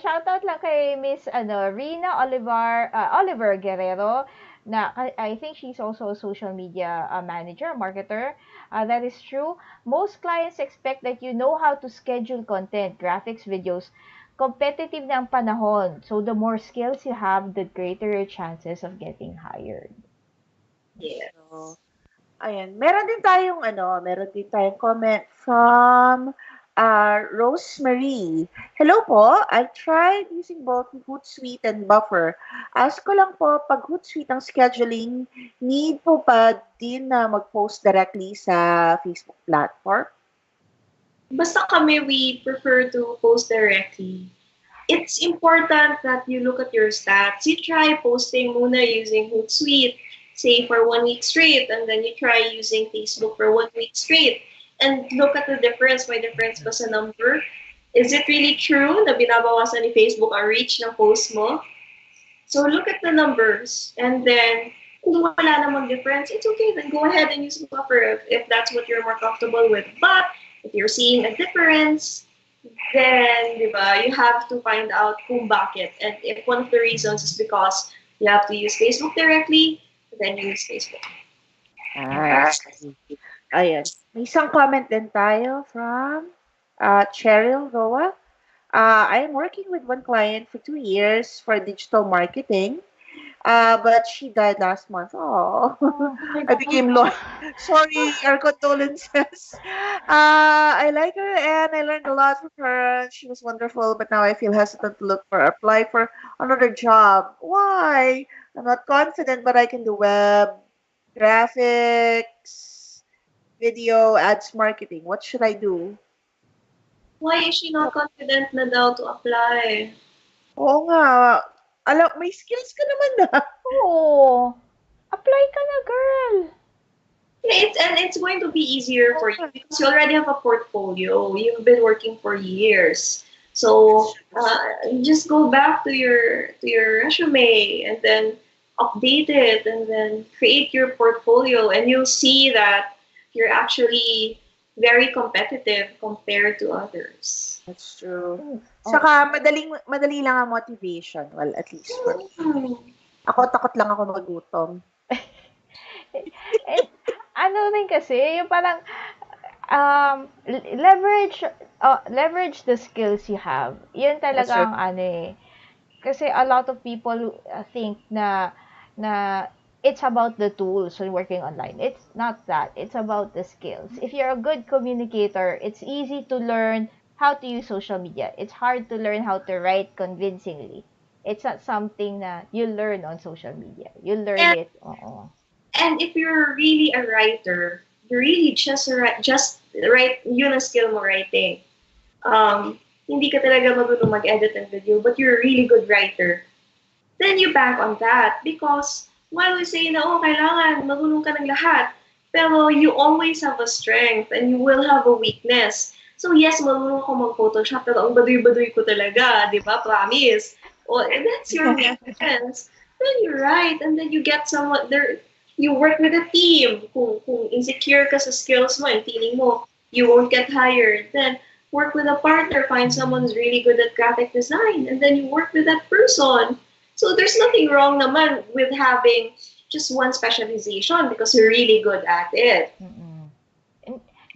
shoutout lang kay Miss, Rina Oliver Guerrero, na, I think she's also a social media manager, marketer. That is true. Most clients expect that you know how to schedule content, graphics, videos. Competitive na ang panahon. So, the more skills you have, the greater your chances of getting hired. Yeah. So, ayan. Meron din tayong comment from Rosemary. Hello po, I tried using both Hootsuite and Buffer. Ask ko lang po, pag Hootsuite ang scheduling, need po ba din na mag-post directly sa Facebook platform? Basta kami, we prefer to post directly. It's important that you look at your stats. You try posting muna using Hootsuite, say for 1 week straight, and then you try using Facebook for 1 week straight. And look at the difference. May difference ba sa number? Is it really true na binabawasan ni Facebook ang reach ng post mo? So look at the numbers, and then kung wala namang difference, it's okay. Then go ahead and use Buffer if that's what you're more comfortable with. But if you're seeing a difference, then, di ba, you have to find out kung bakit. And if one of the reasons is because you have to use Facebook directly, then use Facebook. Ayan. May isang comment din tayo from Cheryl Roa. I'm working with one client for 2 years for digital marketing. But she died last month. Oh, I became loyal. Sorry, our condolences. I like her and I learned a lot from her. She was wonderful, but now I feel hesitant to apply for another job. Why? I'm not confident, but I can do web, graphics, video, ads marketing. What should I do? Why is she not confident na daw to apply? Oo nga. Alam, may skills ka naman na. Oo. Apply ka na, girl. It's going to be easier for you because you already have a portfolio. You've been working for years. So just go back to your resume and then update it and then create your portfolio, and you'll see that you're actually very competitive compared to others. That's true. Saka, madali lang ang motivation. Well, at least for me. Ako, takot lang ako magutom. Rin kasi, yung parang, leverage the skills you have. Yun talaga ang Kasi a lot of people think na it's about the tools when working online. It's not that. It's about the skills. If you're a good communicator, it's easy to learn how to use social media. It's hard to learn how to write convincingly. It's not something na you learn on social media. You learn it. And if you're really a writer, you're really just write, yun ang skill mo, writing. Hindi ka talaga marunong mag-edit ng video, but you're a really good writer. Then you bank on that because while we say na, kailangan marunong ka ng lahat, pero you always have a strength and you will have a weakness. So yes, marunong ko mag-Photoshop, pero ang baduy-baduy ko talaga, di ba? Promise. And that's your weakness. Then you're right, and then you get someone there. You work with a team. Kung insecure ka sa skills mo and feeling mo, you won't get hired. Then work with a partner, find someone who's really good at graphic design, and then you work with that person. So there's nothing wrong naman with having just one specialization because you're really good at it.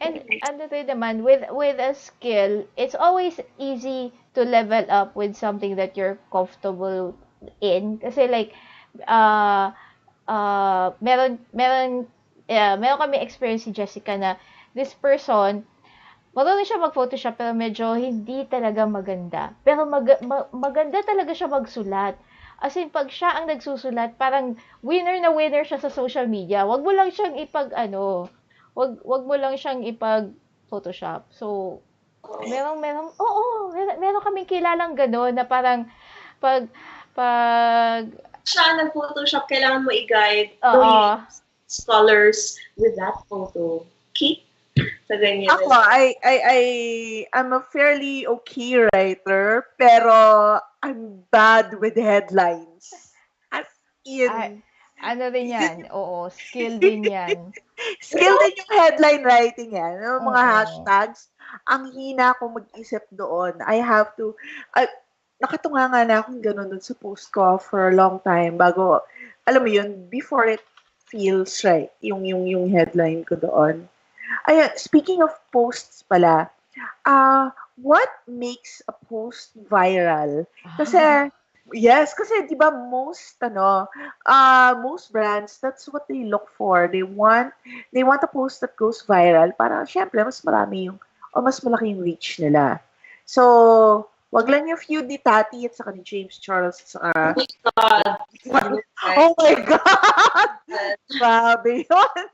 And naman, with a skill, it's always easy to level up with something that you're comfortable in. Kasi like, meron kami experience si Jessica na this person, marunong siya mag-Photoshop pero medyo hindi talaga maganda. Pero maganda talaga siya magsulat. As in, pag siya ang nagsusulat, parang winner na winner siya sa social media. Wag mo lang siyang wag mo lang siyang ipag-Photoshop. So, meron kaming kilalang gano'n na parang pag siya nag-Photoshop, kailangan mo i-guide. Don't Oo. use colors with that photo. Okay? So, ganyan. Ako, I'm a fairly okay writer, pero I'm bad with headlines. As Ay, in, ano rin yan? Oo, skill din yan. skill din yung headline writing yan. Yung mga Oo. hashtags, ang hina ko mag-isip doon. I have to, nakatunga nga na akong ganun dun sa post ko for a long time bago, alam mo yun, before it feels right, yung headline ko doon. Ayun, speaking of posts pala, what makes a post viral? Kasi, yes, kasi 'di ba most brands, that's what they look for. They want a post that goes viral para syempre mas marami yung o mas malaki yung reach nila. So, wag lang yung feud ni Tati at saka ni James Charles at saka God. oh my God! Grabe yun.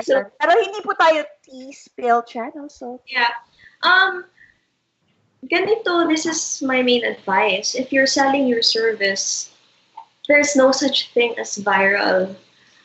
So, Ayun. Pero hindi po tayo T-Spill channel, so yeah. Ganito, this is my main advice. If you're selling your service, there's no such thing as viral.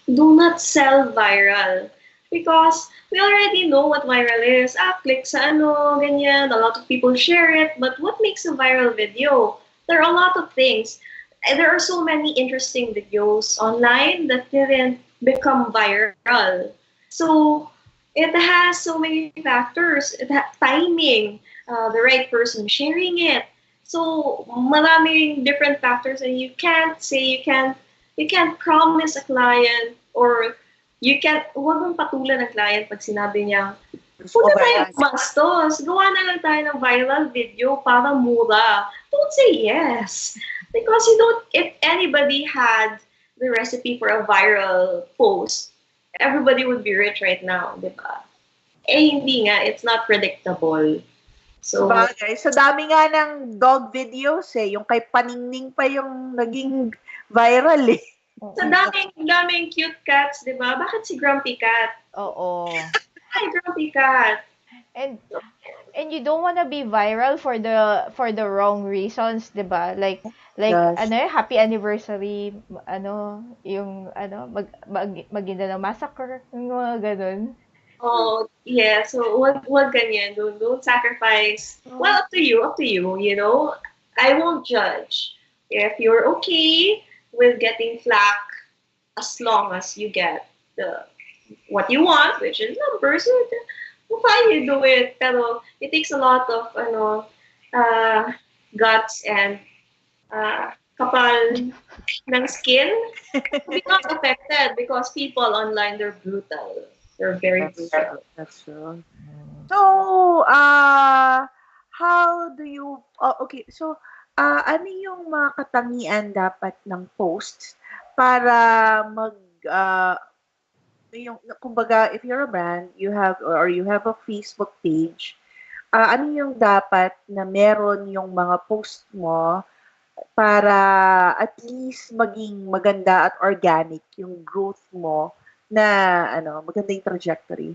Do not sell viral. Because we already know what viral is. Click sa ano, ganyan. A lot of people share it. But what makes a viral video? There are a lot of things. There are so many interesting videos online that didn't become viral. So, it has so many factors. It has timing, the right person sharing it. So, maraming different factors, and you can't promise a client, or huwag mong patulan ng client pag sinabi niya, punta tayo gumastos, gawa na lang tayo ng viral video para mura. Don't say yes. Because if anybody had the recipe for a viral post, everybody would be rich right now, di ba? Hindi nga, it's not predictable. So, bagay. So, dami nga ng dog videos yung kay Paningning pa yung naging viral sa daming cute cats, di ba? Bakit si Grumpy Cat? Oo. Hi, Grumpy Cat! And you don't wanna be viral for the wrong reasons, 'di ba? Like Yes. happy anniversary, yung maganda ng massacre, yung mga ganun. Oh, yeah. So, wag ganyan. Don't sacrifice. Well, up to you, you know? I won't judge. If you're okay with getting flack, as long as you get what you want, which is numbers, fine, you do it. Pero it takes a lot of guts and kapal ng skin to be not affected, because people online, they're brutal. They're very brutal. That's true. So, how do you, okay, so, ano yung mga katangian dapat ng posts para kumbaga, if you're a brand, you have a Facebook page, ano yung dapat na meron yung mga post mo para at least maging maganda at organic yung growth mo na maganda yung trajectory?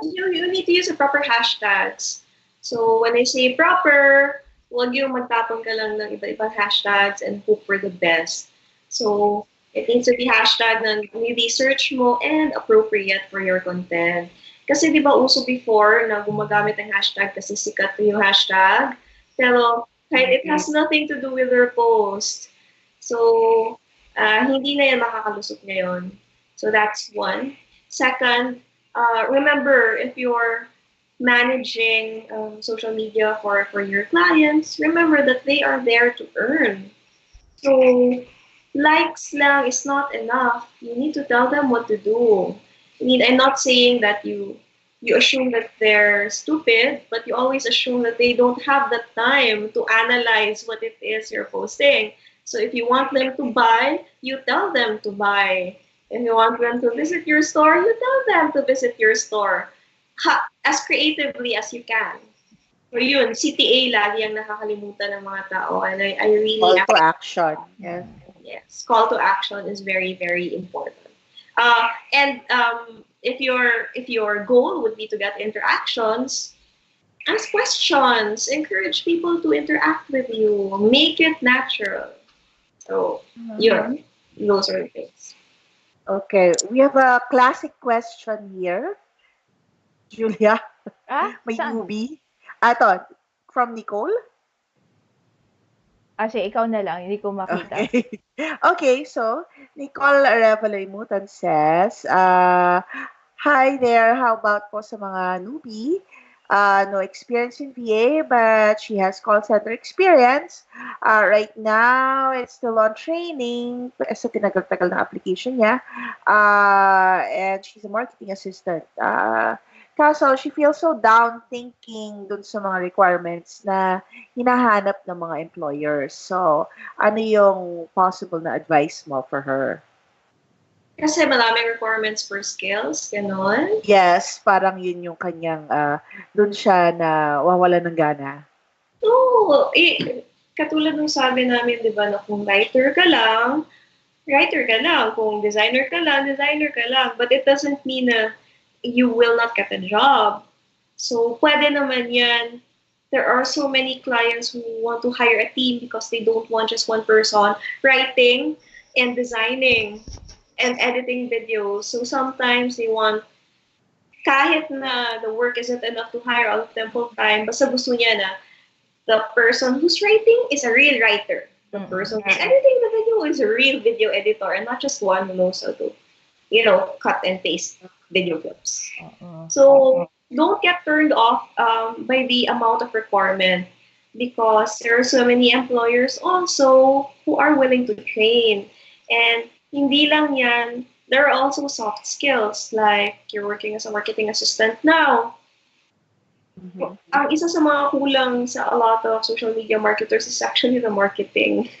You need to use the proper hashtags. So when I say proper, huwag yung magtapon ka lang ng iba-ibang hashtags and hope for the best. So it needs to be hashtag na ni-research mo and appropriate for your content. Kasi di ba uso before na gumagamit ng hashtag kasi sikat yung hashtag, pero kahit it has nothing to do with their post. So hindi na yan makakalusot ngayon. So that's one. Second, remember, if you're managing social media for your clients, remember that they are there to earn. So likes lang is not enough. You need to tell them what to do. I'm not saying that you assume that they're stupid, but you always assume that they don't have the time to analyze what it is you're posting. So if you want them to buy, you tell them to buy. If you want them to visit your store, you tell them to visit your store. As creatively as you can. So yun, CTA lagi ang nakakalimutan ng mga tao. And I really... Call to action. Yes. Yes, call to action is very, very important. And if your goal would be to get interactions, Ask questions. Encourage people to interact with you. Make it natural. So, Mhm. yun. Those are the things. Okay, we have a classic question here, Julia. Ah, May saan? newbie. Ato, from Nicole. Sige, ikaw na lang, hindi ko makita. Okay. Okay, so Nicole Revaloy-Mutan says, hi there, how about po sa mga newbie? No experience in VA, but she has call center experience. Right now, it's still on training sa tinagal-tagal na application niya. And she's a marketing assistant. Kaso, she feels so down thinking dun sa mga requirements na hinahanap ng mga employers. So, ano yung possible na advice mo for her? Kasi maraming requirements for skills, ganon. Yes, parang yun yung kanyang, dun siya na wawala ng gana. Oo, katulad ng sabi namin, di ba, na kung writer ka lang. Kung designer ka lang, designer ka lang. But it doesn't mean na you will not get a job. So, pwede naman yan. There are so many clients who want to hire a team because they don't want just one person writing and designing and editing videos. So sometimes they want, kahit na the work isn't enough to hire all of them full time, basta gusto niya na the person who's writing is a real writer. The person who's editing the video is a real video editor and not just one who knows how to, cut and paste video clips. So don't get turned off by the amount of requirement because there are so many employers also who are willing to train. And hindi lang yan, there are also soft skills like you're working as a marketing assistant now. Mhm. Ang isa sa mga kulang sa a lot of social media marketers is actually the marketing.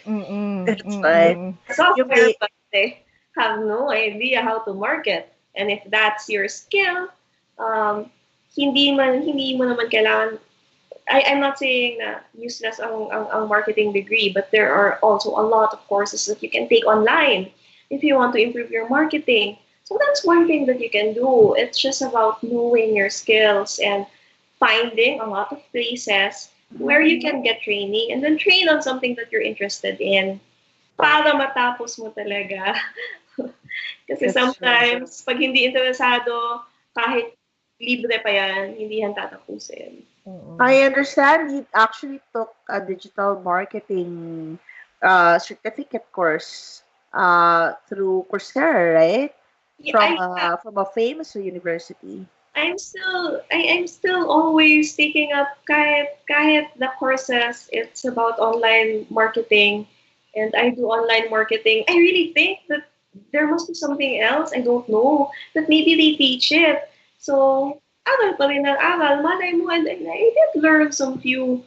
That's right. Software, but they have no idea how to market. And if that's your skill, hindi mo naman kailangan. I'm not saying na useless ang marketing degree, but there are also a lot of courses that you can take online if you want to improve your marketing. So that's one thing that you can do. It's just about knowing your skills and finding a lot of places where you can get training and then train on something that you're interested in para matapos mo talaga. Kasi That's true. sometimes, pag hindi interesado, kahit libre pa yan, hindi yan tatapusin. I understand you actually took a digital marketing certificate course through Coursera, right? From a famous university. I'm still always taking up kahit the courses it's about online marketing and I do online marketing. I really think that there must be something else I don't know that maybe they teach it. So aral pa rin ang aral, malay mo, and I did learn some few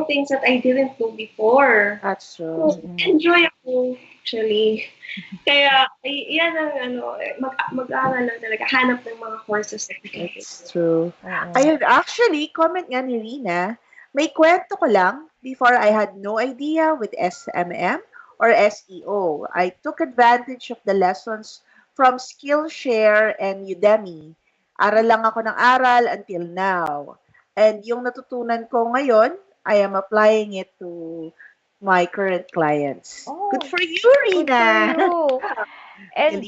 things that I didn't know before. That's true. So, enjoy ako, actually. Kaya, yan ang mag-aaral lang talaga, hanap ng mga courses that you can take. That's true. Ayun, actually, comment nga ni Rina, may kwento ko lang, before I had no idea with SMM or SEO. I took advantage of the lessons from Skillshare and Udemy. Aral lang ako ng aral until now. And yung natutunan ko ngayon, I am applying it to my current clients. Good for you, Rina! Good for you. And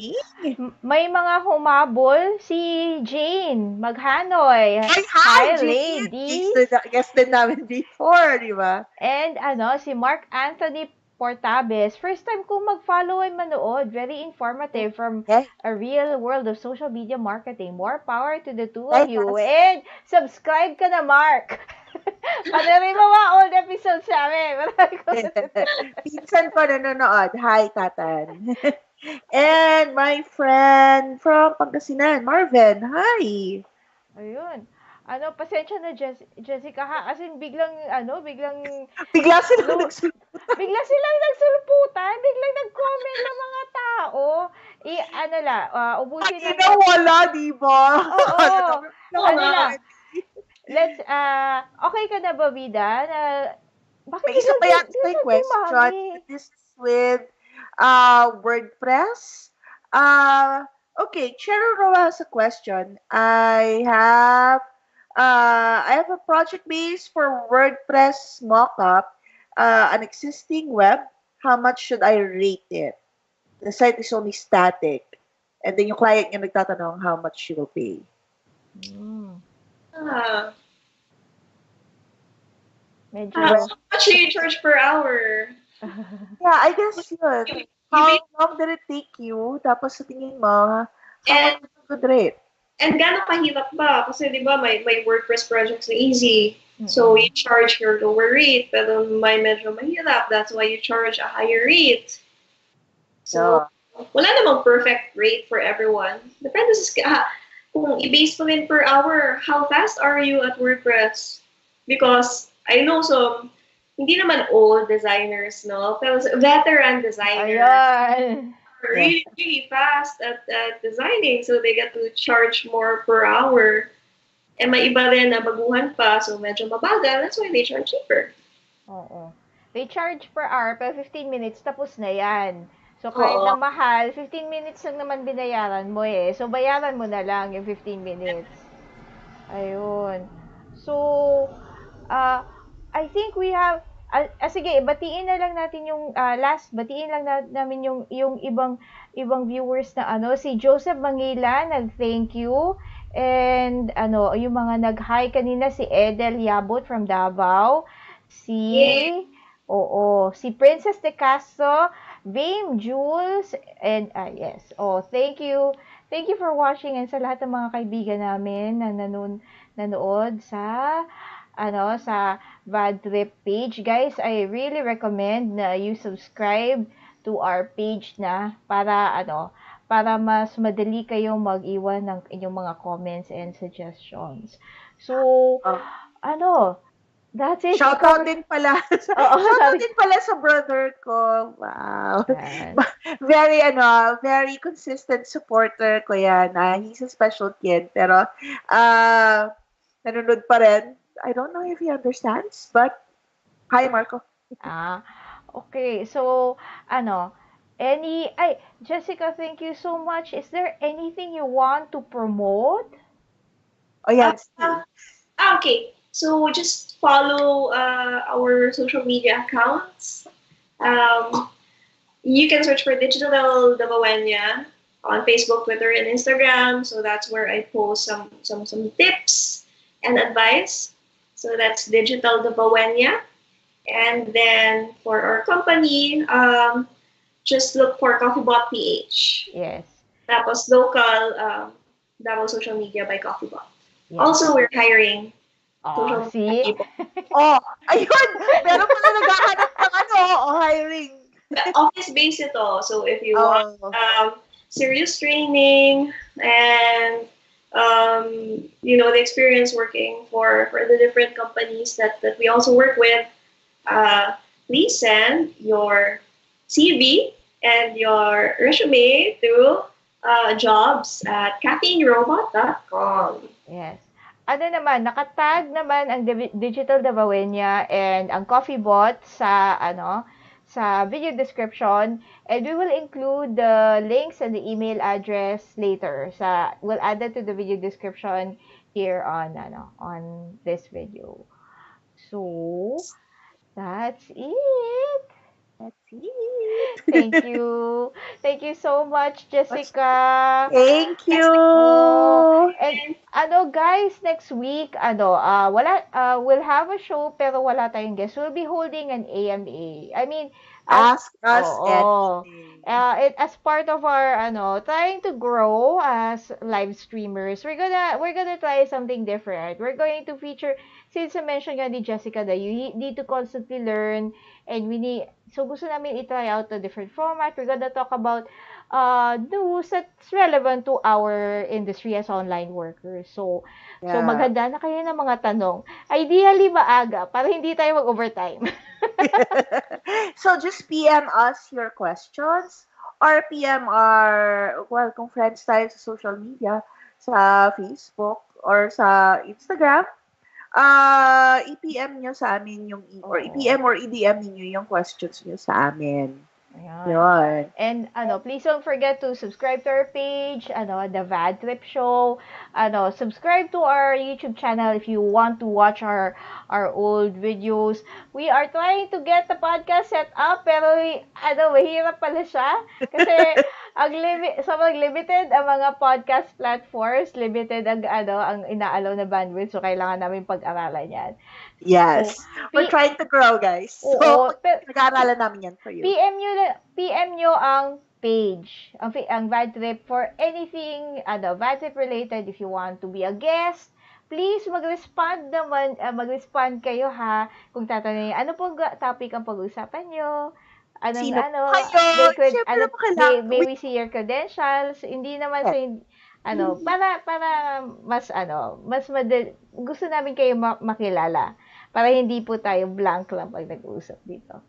may mga humabol si Jane Maghanoy. Hi, Jane. Lady! Guest din namin before, di ba? And si Mark Anthony Portabes. First time kong mag-follow ay manood. Very informative from a real world of social media marketing. More power to the two of you. And subscribe ka na, Mark! Panorin mo mga old episodes namin. Pinsan ko nanonood. Hi, Tatan. And my friend from Pangasinan, Marvin. Hi! Ayun. Pasensya na Jessica ha, kasi bigla silang nagsulputan. Bigla silang nagsulputan, biglang nag-comment ng mga tao. Ubusin na. Wala, di ba? Oo. Let's, okay ka na ba, Vida? Bakit may isa pa yan sa question. This is with WordPress. Okay, Cheryl Roa has a question. I have I have a project base for WordPress mockup, an existing web. How much should I rate it? The site is only static. And then yung client yung nagtatanong how much she will pay. Mm. Ah, Medyo, how much do you charge per hour? Yeah, I guess yun. You, you How make, long did it take you? Tapos sa tingin mo, how and much is a good rate? and gaano kahirap ba? Kasi di ba may WordPress projects na easy. So mm-mm. you charge your lower rate, pero may medyo mahirap. That's why you charge a higher rate. So, Yeah. wala namang perfect rate for everyone. Depende kung i-base mo rin per hour, how fast are you at WordPress? Because I know some, hindi naman old designers, no? Pero veteran designers Ayan. are Yeah. really, really fast at designing. So they get to charge more per hour. And may iba rin na baguhan pa, so medyo mabagal. That's why they charge cheaper. Oo. They charge per hour, pero 15 minutes, tapos na yan. So, kahit Oo. na mahal, 15 minutes lang naman binayaran mo eh. So, bayaran mo na lang yung 15 minutes. Ayun. So, I think we have sige, batiin na lang natin yung batiin lang namin yung ibang viewers na si Joseph Mangila nag-thank you, and yung mga nag-hi kanina, si Edel Yabot from Davao, Yeah. si Princess De Castro, Vame Jules, and yes. Thank you. Thank you for watching, and sa lahat ng mga kaibigan namin na nanood sa Bad Trip page. Guys, I really recommend na you subscribe to our page para mas madali kayong mag-iwan ng inyong mga comments and suggestions. So, Oh. that's it. Shoutout din pala. Oo, Shoutout sabi. din pala sa brother ko. Wow. Yan. Very consistent supporter ko yan. He's a special kid. Pero, nanonood pa rin. I don't know if he understands, but hi, Marco. Okay. So, Jessica, thank you so much. Is there anything you want to promote? Oh, Uh, yan. okay. So just follow our social media accounts. You can search for Digital Davawenya on Facebook, Twitter, and Instagram. So that's where I post some tips and advice. So that's Digital Davawenya. And then for our company, just look for CoffeeBot PH. Yes. Tapos local Davao social media by CoffeeBot. Yes. Also, we're hiring social media See? people. Ayun! Meron pala naghahanap ng hiring. Office-based ito. So if you want serious training and the experience working for the different companies that we also work with, please send your CV and your resume to jobs at caffeinerobot.com. Yes. Nakatag naman ang Digital Davawenya and ang CoffeeBot sa video description, and we will include the links and the email address later. We'll add that to the video description here on this video. So, that's it. That's it. Thank you. Thank you so much, Jessica. Thank you. And guys, next week we'll have a show pero wala tayong guest. We'll be holding an AMA. I mean, ask us anything. As part of our trying to grow as live streamers, we're gonna try something different. We're going to feature, since I mentioned nga ni Jessica that you need to constantly learn, and gusto namin i-try out a different format. We're gonna talk about news that's relevant to our industry as online workers. So maghanda na kayo ng mga tanong. Ideally maaga para hindi tayo mag-overtime. So just PM us your questions, or PM kung friends tayo sa social media, sa Facebook or sa Instagram, i-PM nyo sa amin or i-PM or i-DM niyo yung questions nyo sa amin. Ayan. Yun. And please don't forget to subscribe to our page, The Bad Trip Show. Subscribe to our YouTube channel if you want to watch our old videos. We are trying to get the podcast set up, pero mahirap pala siya kasi sobrang limited ang mga podcast platforms, limited ang inaalaw na bandwidth, so kailangan namin pag-aralan 'yan. Yes. We're trying to grow, guys. So, Oo, nag-aaralan namin yan for you. PM nyo ang page, ang Bad Trip for anything, Bad Trip related. If you want to be a guest, please mag-respond naman, mag-respond kayo ha, kung tatanungin, ano pong topic ang pag-usapan nyo, Sino kayo? may we see your credentials, hindi naman sa, para gusto namin kayo makilala, para hindi po tayo blank lang pag nag-uusap dito.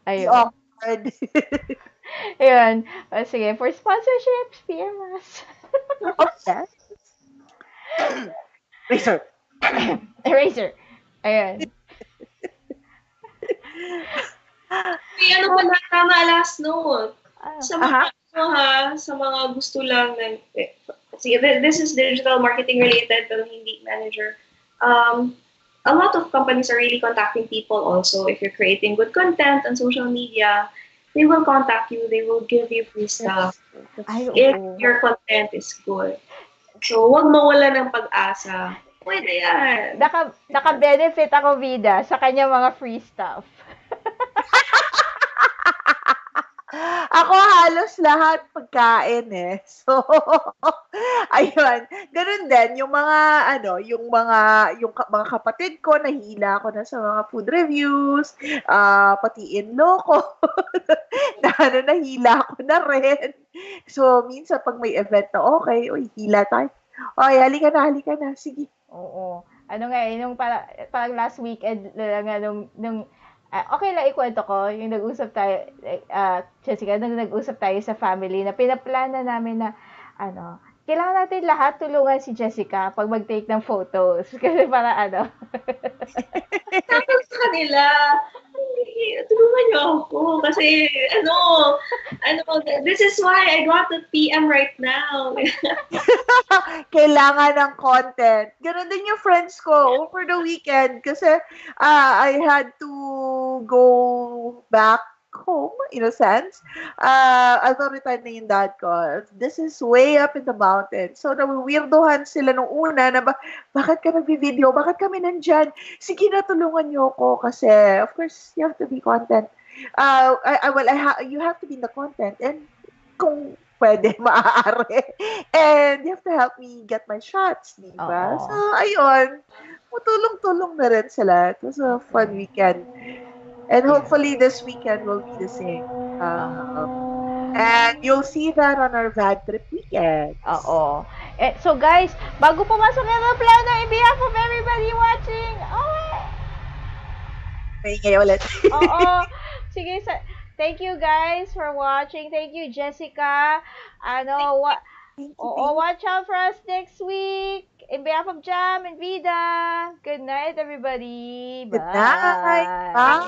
Ayun. Awkward. Ayun. Sige, for sponsorships, PM us. Okay. Razor. Razor. Ayun. Ano pala, tama last note. Sa mga, sa mga gusto lang ng, this is digital marketing related, pero hindi manager. A lot of companies are really contacting people also. If you're creating good content on social media, they will contact you. They will give you free stuff if your content is good. So, huwag mawala ng pag-asa. Pwede yan. Naka-benefit ako, Vida, sa kanya mga free stuff. Ako halos lahat pagkain eh. So, ayun. Ganun din, yung mga kapatid ko, nahila ko na sa mga food reviews, pati in-law ko, nahila ko na rin. So, minsan pag may event na okay, uy, hila tayo. Oy, halika na, sige. Oo. Nung parang last weekend, nung okay lang ikwento ko, yung nag-usap tayo, Jessica, nag-usap tayo sa family na pinaplana namin na, kailangan natin lahat tulungan si Jessica pag mag-take ng photos. Kasi para Sabi sa kanila, tulungan niyo ako. Kasi, this is why I got the PM right now. Kailangan ng content. Ganon din yung friends ko over the weekend kasi I had to go back home in a sense. Authority na yung dad ko. This is way up in the mountain. So, nawiwirdohan sila nung una na bakit ka nagbi-video? Bakit kami nandyan? Sige na, tulungan niyo ako kasi, of course, you have to be content. You have to be in the content and kung pwede, maaari. And you have to help me get my shots, di ba? So, ayun. Tulong-tulong na rin sila. It was a fun weekend. And hopefully this weekend will be the same. And you'll see that on our Bad Trip weekend. Oo. So guys, bago pumasok yung aeroplano, in behalf of everybody watching, May ulit. Oo. Sige, thank you guys for watching. Thank you, Jessica. Watch out for us next week. In behalf of Jam and Vida, good night, everybody. Bye. Good night. Bye.